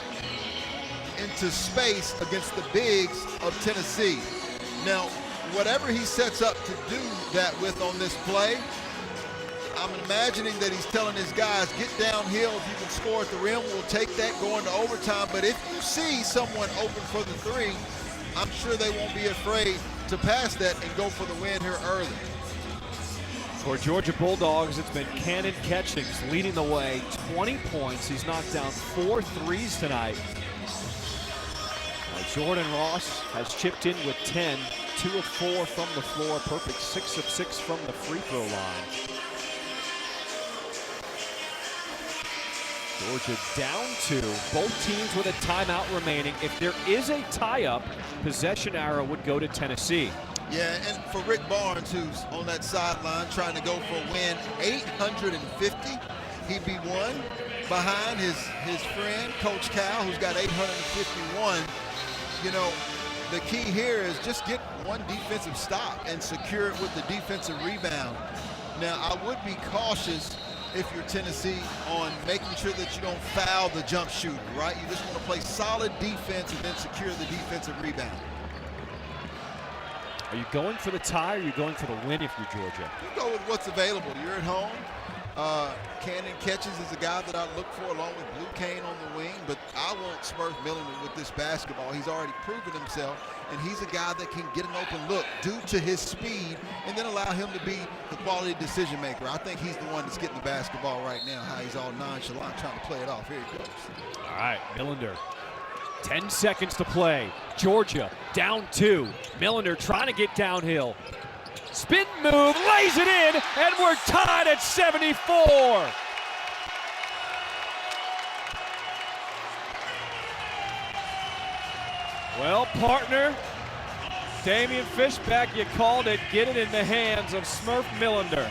into space against the bigs of Tennessee. Now, whatever he sets up to do that with on this play, I'm imagining that he's telling his guys, get downhill. If you can score at the rim, we'll take that going to overtime. But if you see someone open for the 3, I'm sure they won't be afraid to pass that and go for the win here early. For Georgia Bulldogs, it's been Cannon Catchings leading the way, 20 points. He's knocked down 4 threes tonight. Jordan Ross has chipped in with 10, 2 of 4 from the floor, perfect 6 of 6 from the free throw line. Georgia down 2, both teams with a timeout remaining. If there is a tie-up, possession arrow would go to Tennessee. Yeah, and for Rick Barnes, who's on that sideline trying to go for a win, 850, he'd be one behind his friend, Coach Cal, who's got 851. you know, the key here is just get one defensive stop and secure it with the defensive rebound. Now, I would be cautious if you're Tennessee on making sure that you don't foul the jump shooter, right? You just want to play solid defense and then secure the defensive rebound. Are you going for the tie or are you going for the win if you're Georgia? You go with what's available. You're at home. Cannon Catches is a guy that I look for along with Blue Kane on the wing, but I want Smurf Millender with this basketball. He's already proven himself, and he's a guy that can get an open look due to his speed and then allow him to be the quality decision maker. I think he's the one that's getting the basketball right now, how he's all nonchalant trying to play it off. Here he goes. All right, Millender. 10 seconds to play. Georgia down 2. Millender trying to get downhill. Spin move, lays it in, and we're tied at 74. Well, partner, Damian Fishback, you called it. Get it in the hands of Smurf Millender.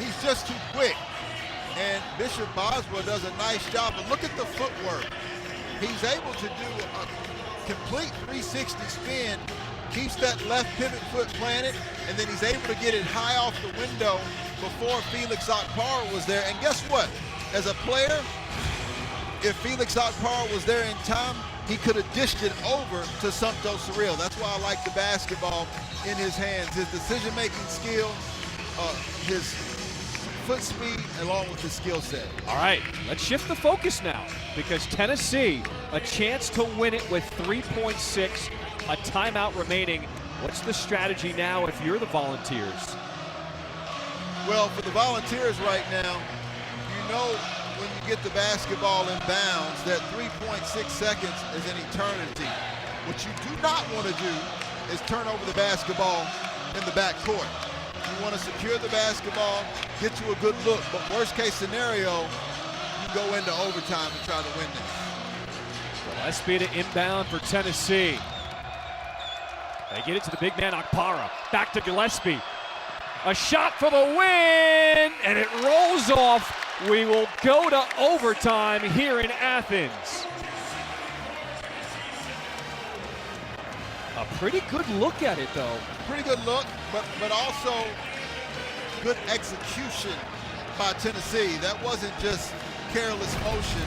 He's just too quick. And Bishop Boswell does a nice job, but look at the footwork. He's able to do a complete 360 spin, keeps that left pivot foot planted, and then he's able to get it high off the window before Felix Okpara was there. And guess what? As a player, if Felix Okpara was there in time, he could have dished it over to Sumpto Surreal. That's why I like the basketball in his hands. His decision-making skill, his foot speed, along with his skill set. All right, let's shift the focus now because Tennessee, a chance to win it with 3.6, a timeout remaining. What's the strategy now if you're the Volunteers? Well, for the Volunteers right now, you know when you get the basketball in bounds that 3.6 seconds is an eternity. What you do not want to do is turn over the basketball in the backcourt. You want to secure the basketball, get you a good look, but worst case scenario, you go into overtime and try to win this. Gillespie to inbound for Tennessee. They get it to the big man Okpara. Back to Gillespie. A shot for the win, and it rolls off. We will go to overtime here in Athens. A pretty good look at it, though. Pretty good look, but also good execution by Tennessee. That wasn't just careless motion.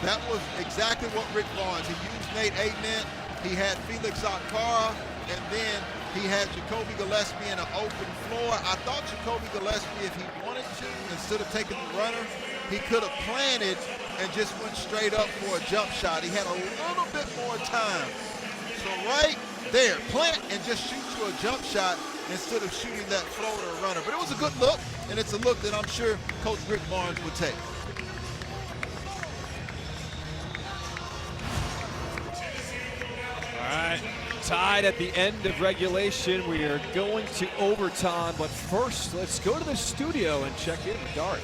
That was exactly what Rick Lawrence. He used Nate Amen. He had Felix Okpara, and then he had Jacoby Gillespie in an open floor. I thought Jacoby Gillespie, if he wanted to, instead of taking the runner, he could have planted and just went straight up for a jump shot. He had a little bit more time. So right there, plant and just shoot you a jump shot instead of shooting that floater runner. But it was a good look, and it's a look that I'm sure Coach Rick Barnes would take. All right, tied at the end of regulation. We are going to overtime, but first, let's go to the studio and check in with Dart.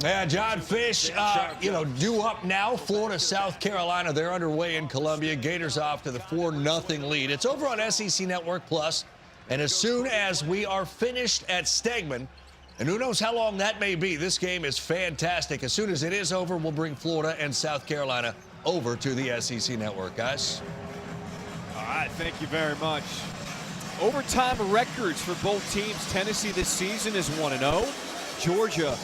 Yeah, John Fish, due up now. Florida, South Carolina, they're underway in Columbia. Gators off to the 4-0 lead. It's over on SEC Network Plus, and as soon as we are finished at Stegman, and who knows how long that may be, this game is fantastic. As soon as it is over, we'll bring Florida and South Carolina over to the SEC Network, guys. All right, thank you very much. Overtime records for both teams. Tennessee this season is 1-0. Georgia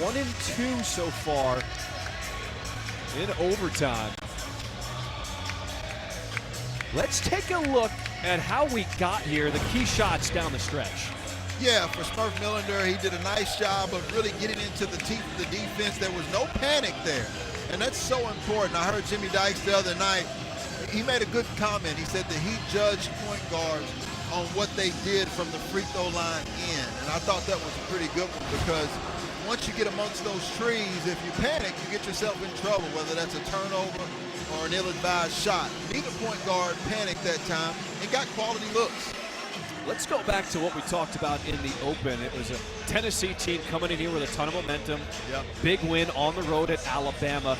1-2 so far in overtime. Let's take a look at how we got here, the key shots down the stretch. Yeah, for Smurf Millender, he did a nice job of really getting into the teeth of the defense. There was no panic there, and that's so important. I heard Jimmy Dykes the other night. He made a good comment. He said that he judged point guards on what they did from the free throw line in. And I thought that was a pretty good one because once you get amongst those trees, if you panic, you get yourself in trouble, whether that's a turnover or an ill-advised shot. Neither point guard panicked that time and got quality looks. Let's go back to what we talked about in the open. It was a Tennessee team coming in here with a ton of momentum. Yep. Big win on the road at Alabama.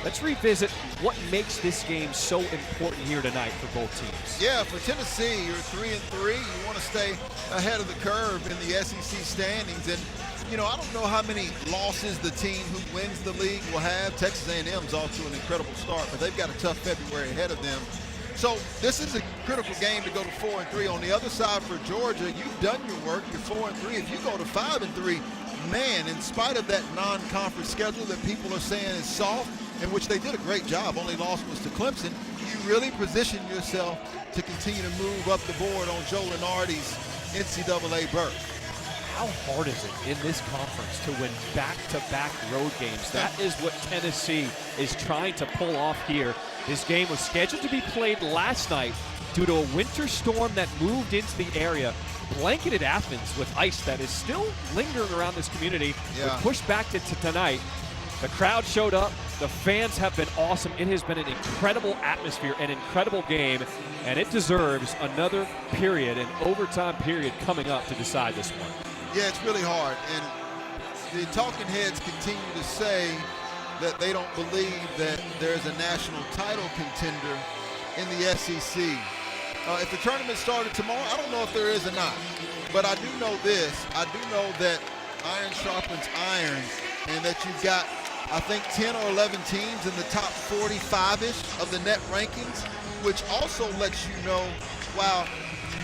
Let's revisit what makes this game so important here tonight for both teams. Yeah, for Tennessee, you're 3-3. You want to stay ahead of the curve in the SEC standings. And you know, I don't know how many losses the team who wins the league will have. Texas A&M's off to an incredible start, but they've got a tough February ahead of them. So this is a critical game to go to 4-3. On the other side for Georgia, you've done your work. You're 4-3. If you go to 5-3, man, in spite of that non-conference schedule that people are saying is soft, in which they did a great job, only loss was to Clemson, you really position yourself to continue to move up the board on Joe Lunardi's NCAA berth. How hard is it in this conference to win back-to-back road games? That is what Tennessee is trying to pull off here. This game was scheduled to be played last night due to a winter storm that moved into the area, blanketed Athens with ice that is still lingering around this community. Yeah. Was pushed back to tonight. The crowd showed up. The fans have been awesome. It has been an incredible atmosphere, an incredible game, and it deserves another period, an overtime period coming up to decide this one. Yeah, it's really hard, and the talking heads continue to say that they don't believe that there's a national title contender in the SEC. If the tournament started tomorrow, I don't know if there is or not, but I do know this. I do know that iron sharpens iron, and that you've got, I think, 10 or 11 teams in the top 45-ish of the net rankings, which also lets you know, while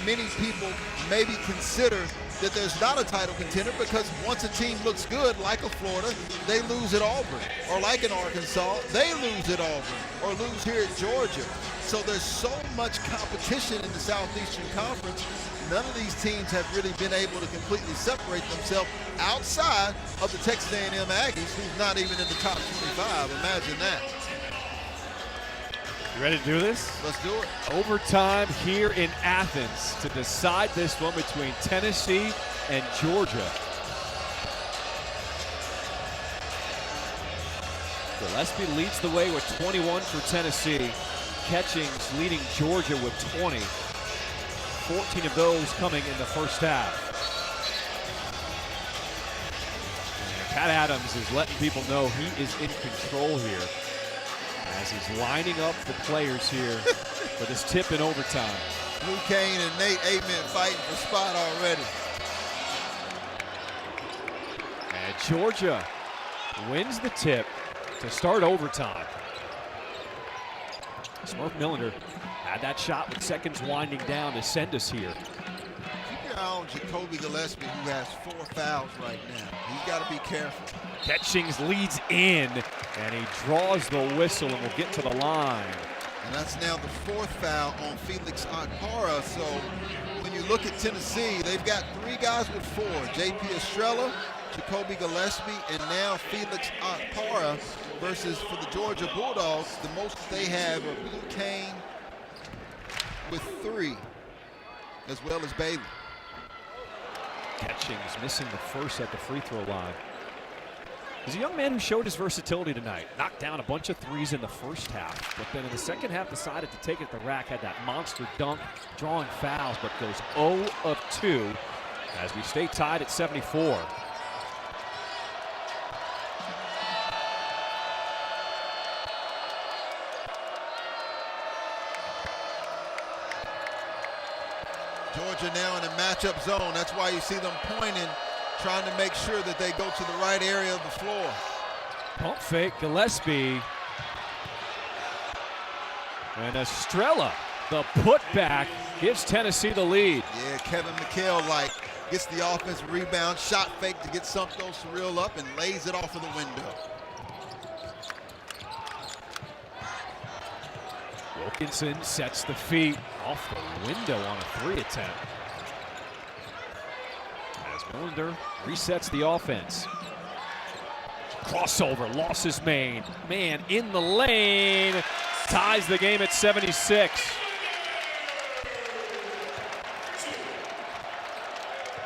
many people maybe consider that there's not a title contender, because once a team looks good, like a Florida, they lose at Auburn, or like in Arkansas, they lose at Auburn, or lose here at Georgia. So there's so much competition in the Southeastern Conference. None of these teams have really been able to completely separate themselves outside of the Texas A&M Aggies, who's not even in the top 25. Imagine that. You ready to do this? Let's do it. Overtime here in Athens to decide this one between Tennessee and Georgia. Gillespie leads the way with 21 for Tennessee. Catchings leading Georgia with 20. 14 of those coming in the first half. And Pat Adams is letting people know he is in control here, as he's lining up the players here for this tip in overtime. Lou Kane and Nate Amen fighting for spot already. And Georgia wins the tip to start overtime. Smurf Millender had that shot with seconds winding down to send us here. Keep your eye on Jacoby Gillespie, who has 4 fouls right now. He's got to be careful. Catchings leads in, and he draws the whistle and will get to the line. And that's now the 4th foul on Felix Akpara. So when you look at Tennessee, they've got 3 guys with 4. J.P. Estrella, Jacoby Gillespie, and now Felix Akpara, versus for the Georgia Bulldogs, the most they have are Blue Kane with 3, as well as Bailey. Catchings missing the first at the free throw line. He's a young man who showed his versatility tonight. Knocked down a bunch of threes in the first half, but then in the second half decided to take it to the rack, had that monster dunk, drawing fouls, but goes 0 of 2 as we stay tied at 74. Georgia now in a matchup zone. That's why you see them pointing, trying to make sure that they go to the right area of the floor. Pump fake, Gillespie. And Estrella, the putback, gives Tennessee the lead. Yeah, Kevin McHale gets the offensive rebound, shot fake to get Santos to reel up, and lays it off of the window. Wilkinson sets the feet off the window on a 3 attempt. As Millender resets the offense. Crossover, lost his man in the lane, ties the game at 76.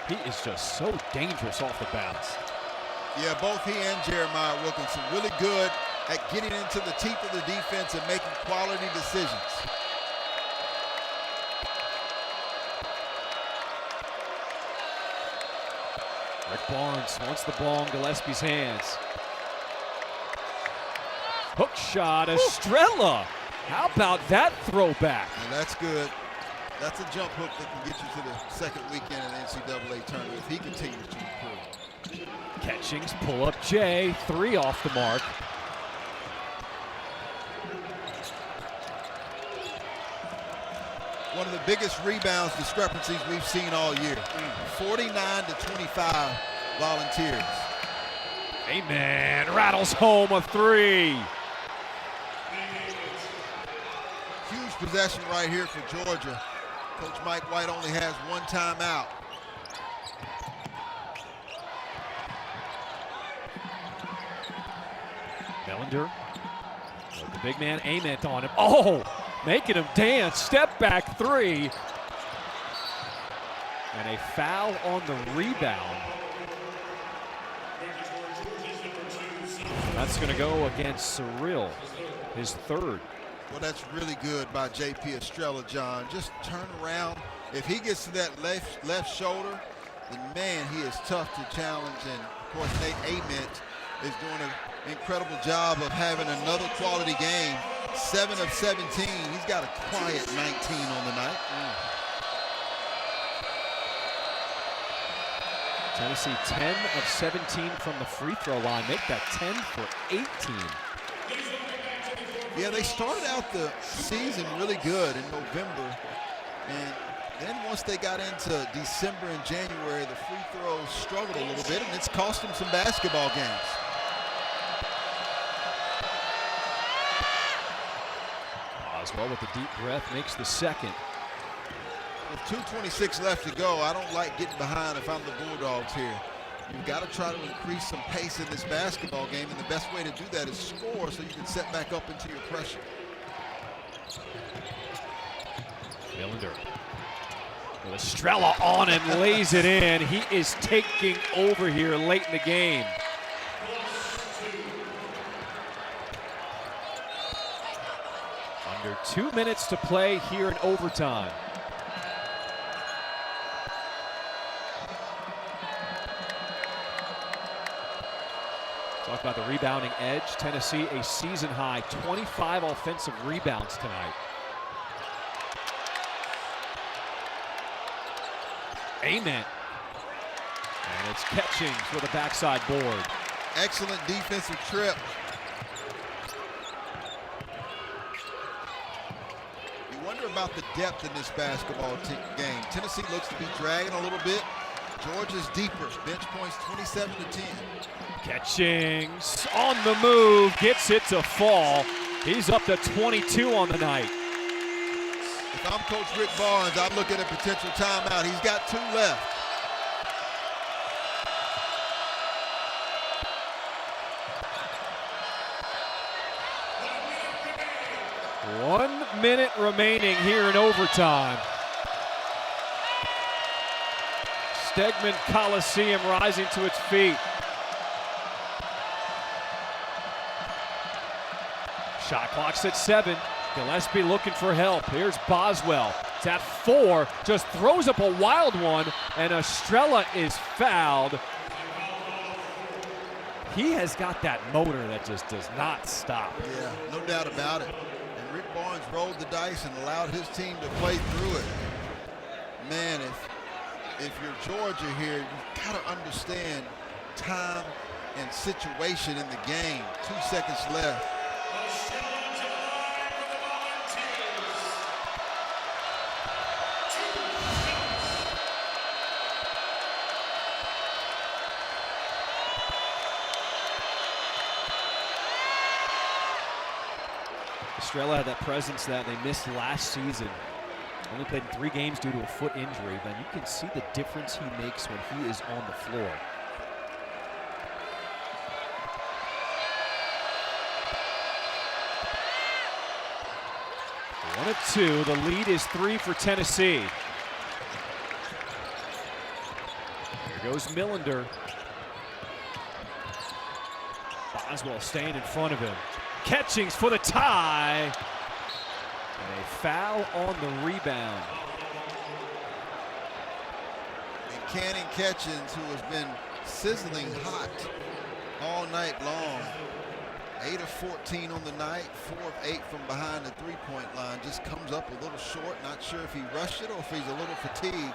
He is just so dangerous off the bounce. Yeah, both he and Jeremiah Wilkinson really good at getting into the teeth of the defense and making quality decisions. Rick Barnes wants the ball in Gillespie's hands. Hook shot, Estrella. How about that throwback? And that's good. That's a jump hook that can get you to the second weekend of the NCAA tournament if he continues to improve. Catchings, pull up Jay, 3 off the mark. One of the biggest rebounds discrepancies we've seen all year. 49 to 25 Volunteers. Amen, rattles home a 3. Huge possession right here for Georgia. Coach Mike White only has 1 timeout. Melander, the big man Ament on him. Oh, making him dance, step back 3. And a foul on the rebound. That's gonna go against Cyril, his 3rd. Well, that's really good by J.P. Estrella, John. Just turn around. If he gets to that left shoulder, then man, he is tough to challenge. And of course, Nate Ament is doing an incredible job of having another quality game. 7 of 17. He's got a quiet 19 on the night. Tennessee 10 of 17 from the free throw line. Make that 10 for 18. Yeah, they started out the season really good in November. And then once they got into December and January, the free throws struggled a little bit, and it's cost them some basketball games. Oswald with a deep breath makes the 2nd. With 2:26 left to go, I don't like getting behind if I'm the Bulldogs here. You've got to try to increase some pace in this basketball game, and the best way to do that is score so you can set back up into your pressure. Melander with Estrella on him, lays it in. He is taking over here late in the game. Under 2 minutes to play here in overtime. Talk about the rebounding edge. Tennessee, a season high 25 offensive rebounds tonight. Amen. And it's Catchings with a backside board. Excellent defensive trip. You wonder about the depth in this basketball game. Tennessee looks to be dragging a little bit. Georgia's deeper. Bench points 27 to 10. Catchings on the move, gets it to fall. He's up to 22 on the night. If I'm Coach Rick Barnes, I'd look at a potential timeout. He's got 2 left. One minute remaining here in overtime. Stegman Coliseum rising to its feet. Shot clock's at 7. Gillespie looking for help. Here's Boswell. It's at 4. Just throws up a wild one, and Estrella is fouled. He has got that motor that just does not stop. Yeah, no doubt about it. And Rick Barnes rolled the dice and allowed his team to play through it. Man, if you're Georgia here, you've got to understand time and situation in the game. 2 seconds left. Estrella had that presence that they missed last season. Only played in 3 games due to a foot injury, but you can see the difference he makes when he is on the floor. One of 2. The lead is 3 for Tennessee. Here goes Melander. Boswell staying in front of him. Catchings for the tie. And a foul on the rebound. And Cannon Catchings, who has been sizzling hot all night long. 8 of 14 on the night, 4 of 8 from behind the 3-point line. Just comes up a little short. Not sure if he rushed it or if he's a little fatigued.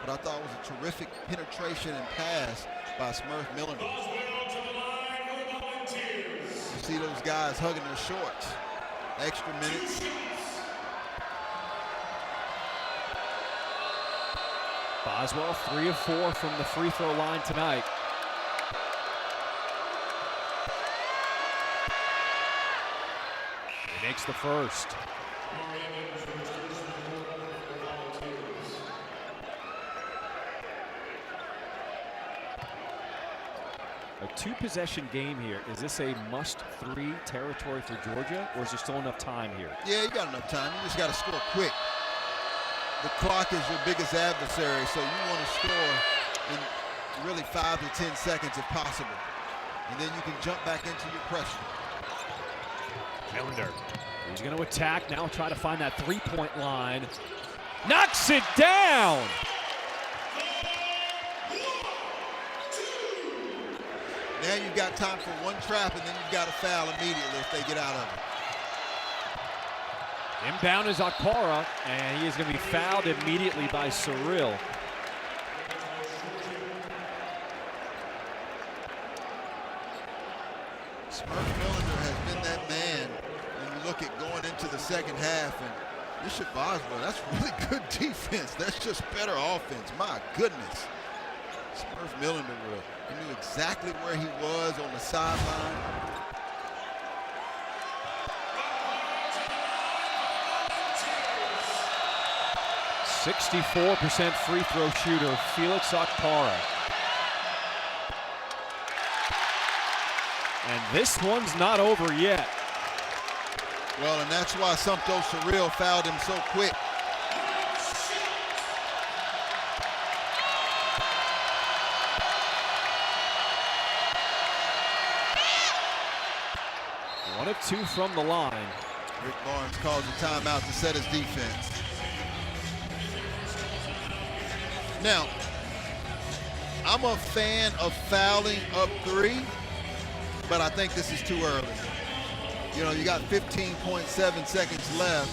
but I thought it was a terrific penetration and pass by Smurf Millender. You see those guys hugging their shorts. Extra minutes. Boswell 3 of 4 from the free throw line tonight. He makes the first. A 2-possession game here. Is this a must-3 territory for Georgia, or is there still enough time here? Yeah, you got enough time. You just got to score quick. The clock is your biggest adversary, so you want to score in really 5 to 10 seconds if possible. And then you can jump back into your pressure. Millender, he's going to attack, now try to find that three-point line. Knocks it down! Now you've got time for one trap, and then you've got to foul immediately if they get out of it. Inbound is Akpara, and he is going to be fouled immediately by Cyril. Smurf Millender has been that man when you look at going into the second half. And Bishop Boswell, that's really good defense. That's just better offense. My goodness. Smurf Millender, he knew exactly where he was on the sideline. .64% free throw shooter, Felix Akpara. And this one's not over yet. Well, and that's why Sumpto Cyril fouled him so quick. One of 2 from the line. Rick Barnes calls a timeout to set his defense. Now, I'm a fan of fouling up 3, but I think this is too early. You know, you got 15.7 seconds left,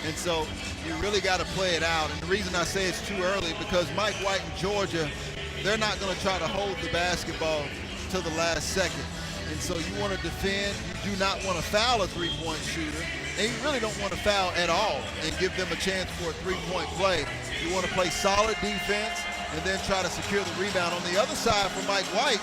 and so you really got to play it out. And the reason I say it's too early, because Mike White and Georgia, they're not going to try to hold the basketball to the last second. And so you want to defend, you do not want to foul a three-point shooter, and you really don't want to foul at all and give them a chance for a three-point play. You want to play solid defense and then try to secure the rebound. On the other side for Mike White,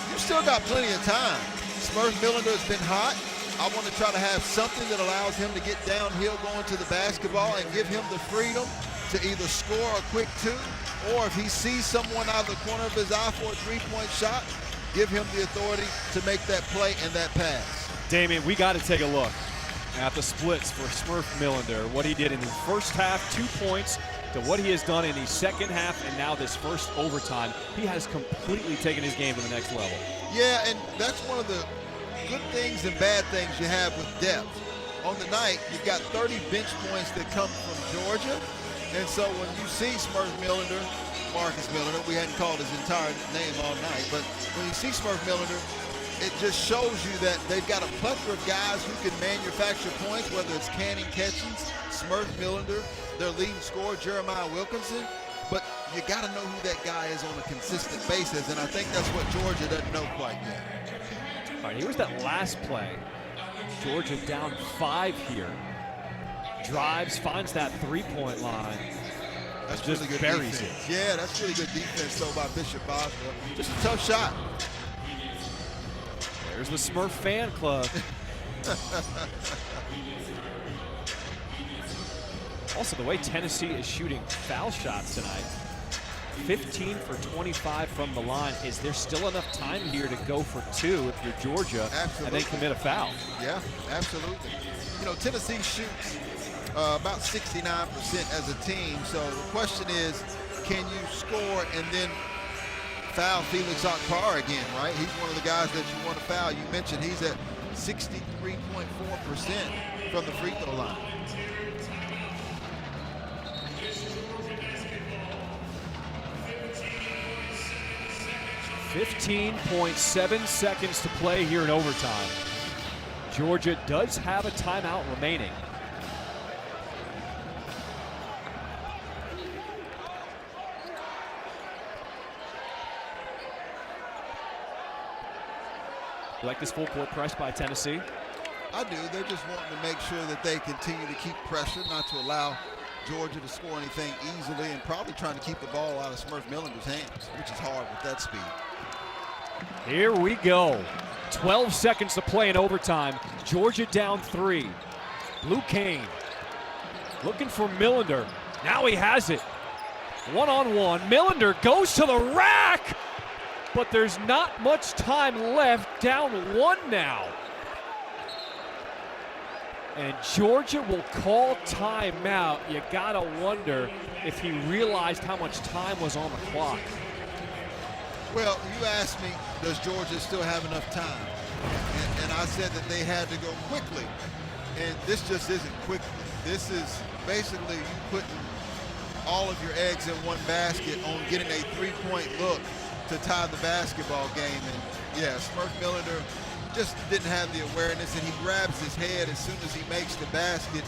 you still got plenty of time. Smurf Millender has been hot. I want to try to have something that allows him to get downhill going to the basketball and give him the freedom to either score a quick 2, or if he sees someone out of the corner of his eye for a three-point shot, give him the authority to make that play and that pass. Damien, we got to take a look at the splits for Smurf Millender. What he did in the first half, 2 points, to what he has done in the second half, and now this first overtime. He has completely taken his game to the next level. Yeah, and that's one of the good things and bad things you have with depth. On the night, you've got 30 bench points that come from Georgia, and so when you see Smurf Millender, Marcus Millender, we hadn't called his entire name all night, but when you see Smurf Millender, it just shows you that they've got a plethora of guys who can manufacture points, whether it's Canning Catchings, Smurf Millender, their leading scorer, Jeremiah Wilkinson, but you got to know who that guy is on a consistent basis, and I think that's what Georgia doesn't know quite yet. All right, here's that last play. Georgia down 5 here. Drives, finds that three-point line. That's just really good buries defense. it. Yeah, that's really good defense, though, by Bishop Boswell. Just a tough shot. There's the Smurf fan club. Also, the way Tennessee is shooting foul shots tonight, 15 for 25 from the line. Is there still enough time here to go for 2 if you're Georgia? Absolutely. And then commit a foul? Yeah, absolutely. You know, Tennessee shoots about 69% as a team. So the question is, can you score and then foul Felix Akpara again, right? He's one of the guys that you want to foul. You mentioned he's at 63.4% from the free throw line. .7 seconds to play here in overtime. Georgia does have a timeout remaining. You like this full court press by Tennessee? I do. They're just wanting to make sure that they continue to keep pressure, not to allow Georgia to score anything easily, and probably trying to keep the ball out of Smurf Millender's hands, which is hard with that speed. Here we go. 12 seconds to play in overtime. Georgia down 3. Blue Kane looking for Millender. Now he has it. One-on-one. Millender goes to the rack, but there's not much time left. Down 1 now. And Georgia will call timeout. You gotta wonder if he realized how much time was on the clock. Well, you asked me, does Georgia still have enough time? And I said that they had to go quickly. And this just isn't quickly. This is basically you putting all of your eggs in one basket on getting a 3-point look to tie the basketball game. And yeah, Smurf Millender just didn't have the awareness, and he grabs his head as soon as he makes the basket,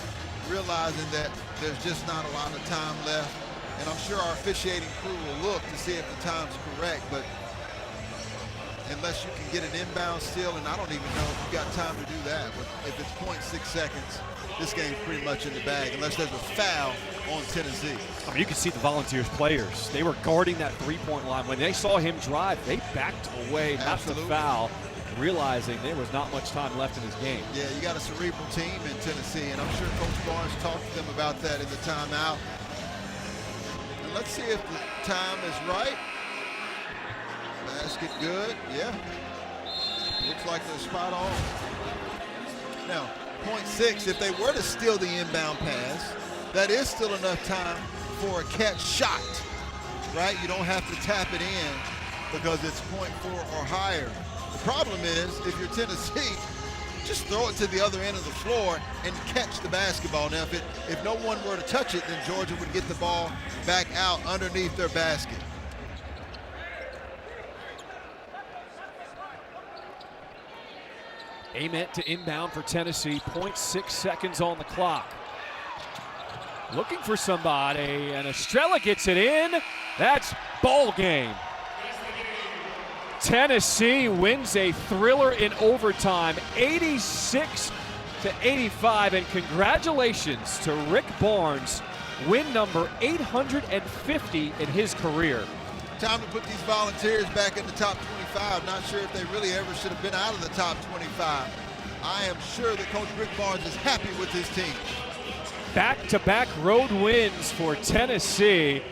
realizing that there's just not a lot of time left. And I'm sure our officiating crew will look to see if the time's correct, but unless you can get an inbound steal, and I don't even know if you got time to do that, but if it's 0.6 seconds, this game's pretty much in the bag, unless there's a foul on Tennessee. I mean, you can see the Volunteers players. They were guarding that 3-point line. When they saw him drive, they backed away, not to foul, realizing there was not much time left in this game. Yeah, you got a cerebral team in Tennessee, and I'm sure Coach Barnes talked to them about that in the timeout. And let's see if the time is right. Basket good, yeah. Looks like they're spot on. Now, 0.6, if they were to steal the inbound pass, that is still enough time for a catch shot, right? You don't have to tap it in because it's 0.4 or higher. The problem is, if you're Tennessee, just throw it to the other end of the floor and catch the basketball. Now, if no one were to touch it, then Georgia would get the ball back out underneath their basket. Ament to inbound for Tennessee, 0.6 seconds on the clock. Looking for somebody, and Estrella gets it in. That's ball game. Tennessee wins a thriller in overtime, 86-85, and congratulations to Rick Barnes, win number 850 in his career. Time to put these Volunteers back in the top 25. Not sure if they really ever should have been out of the top 25. I am sure that Coach Rick Barnes is happy with his team. Back-to-back road wins for Tennessee.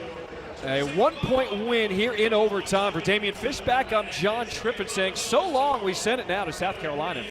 A 1-point win here in overtime for Damian Fishback. I'm John Trippett saying so long. We send it now to South Carolina.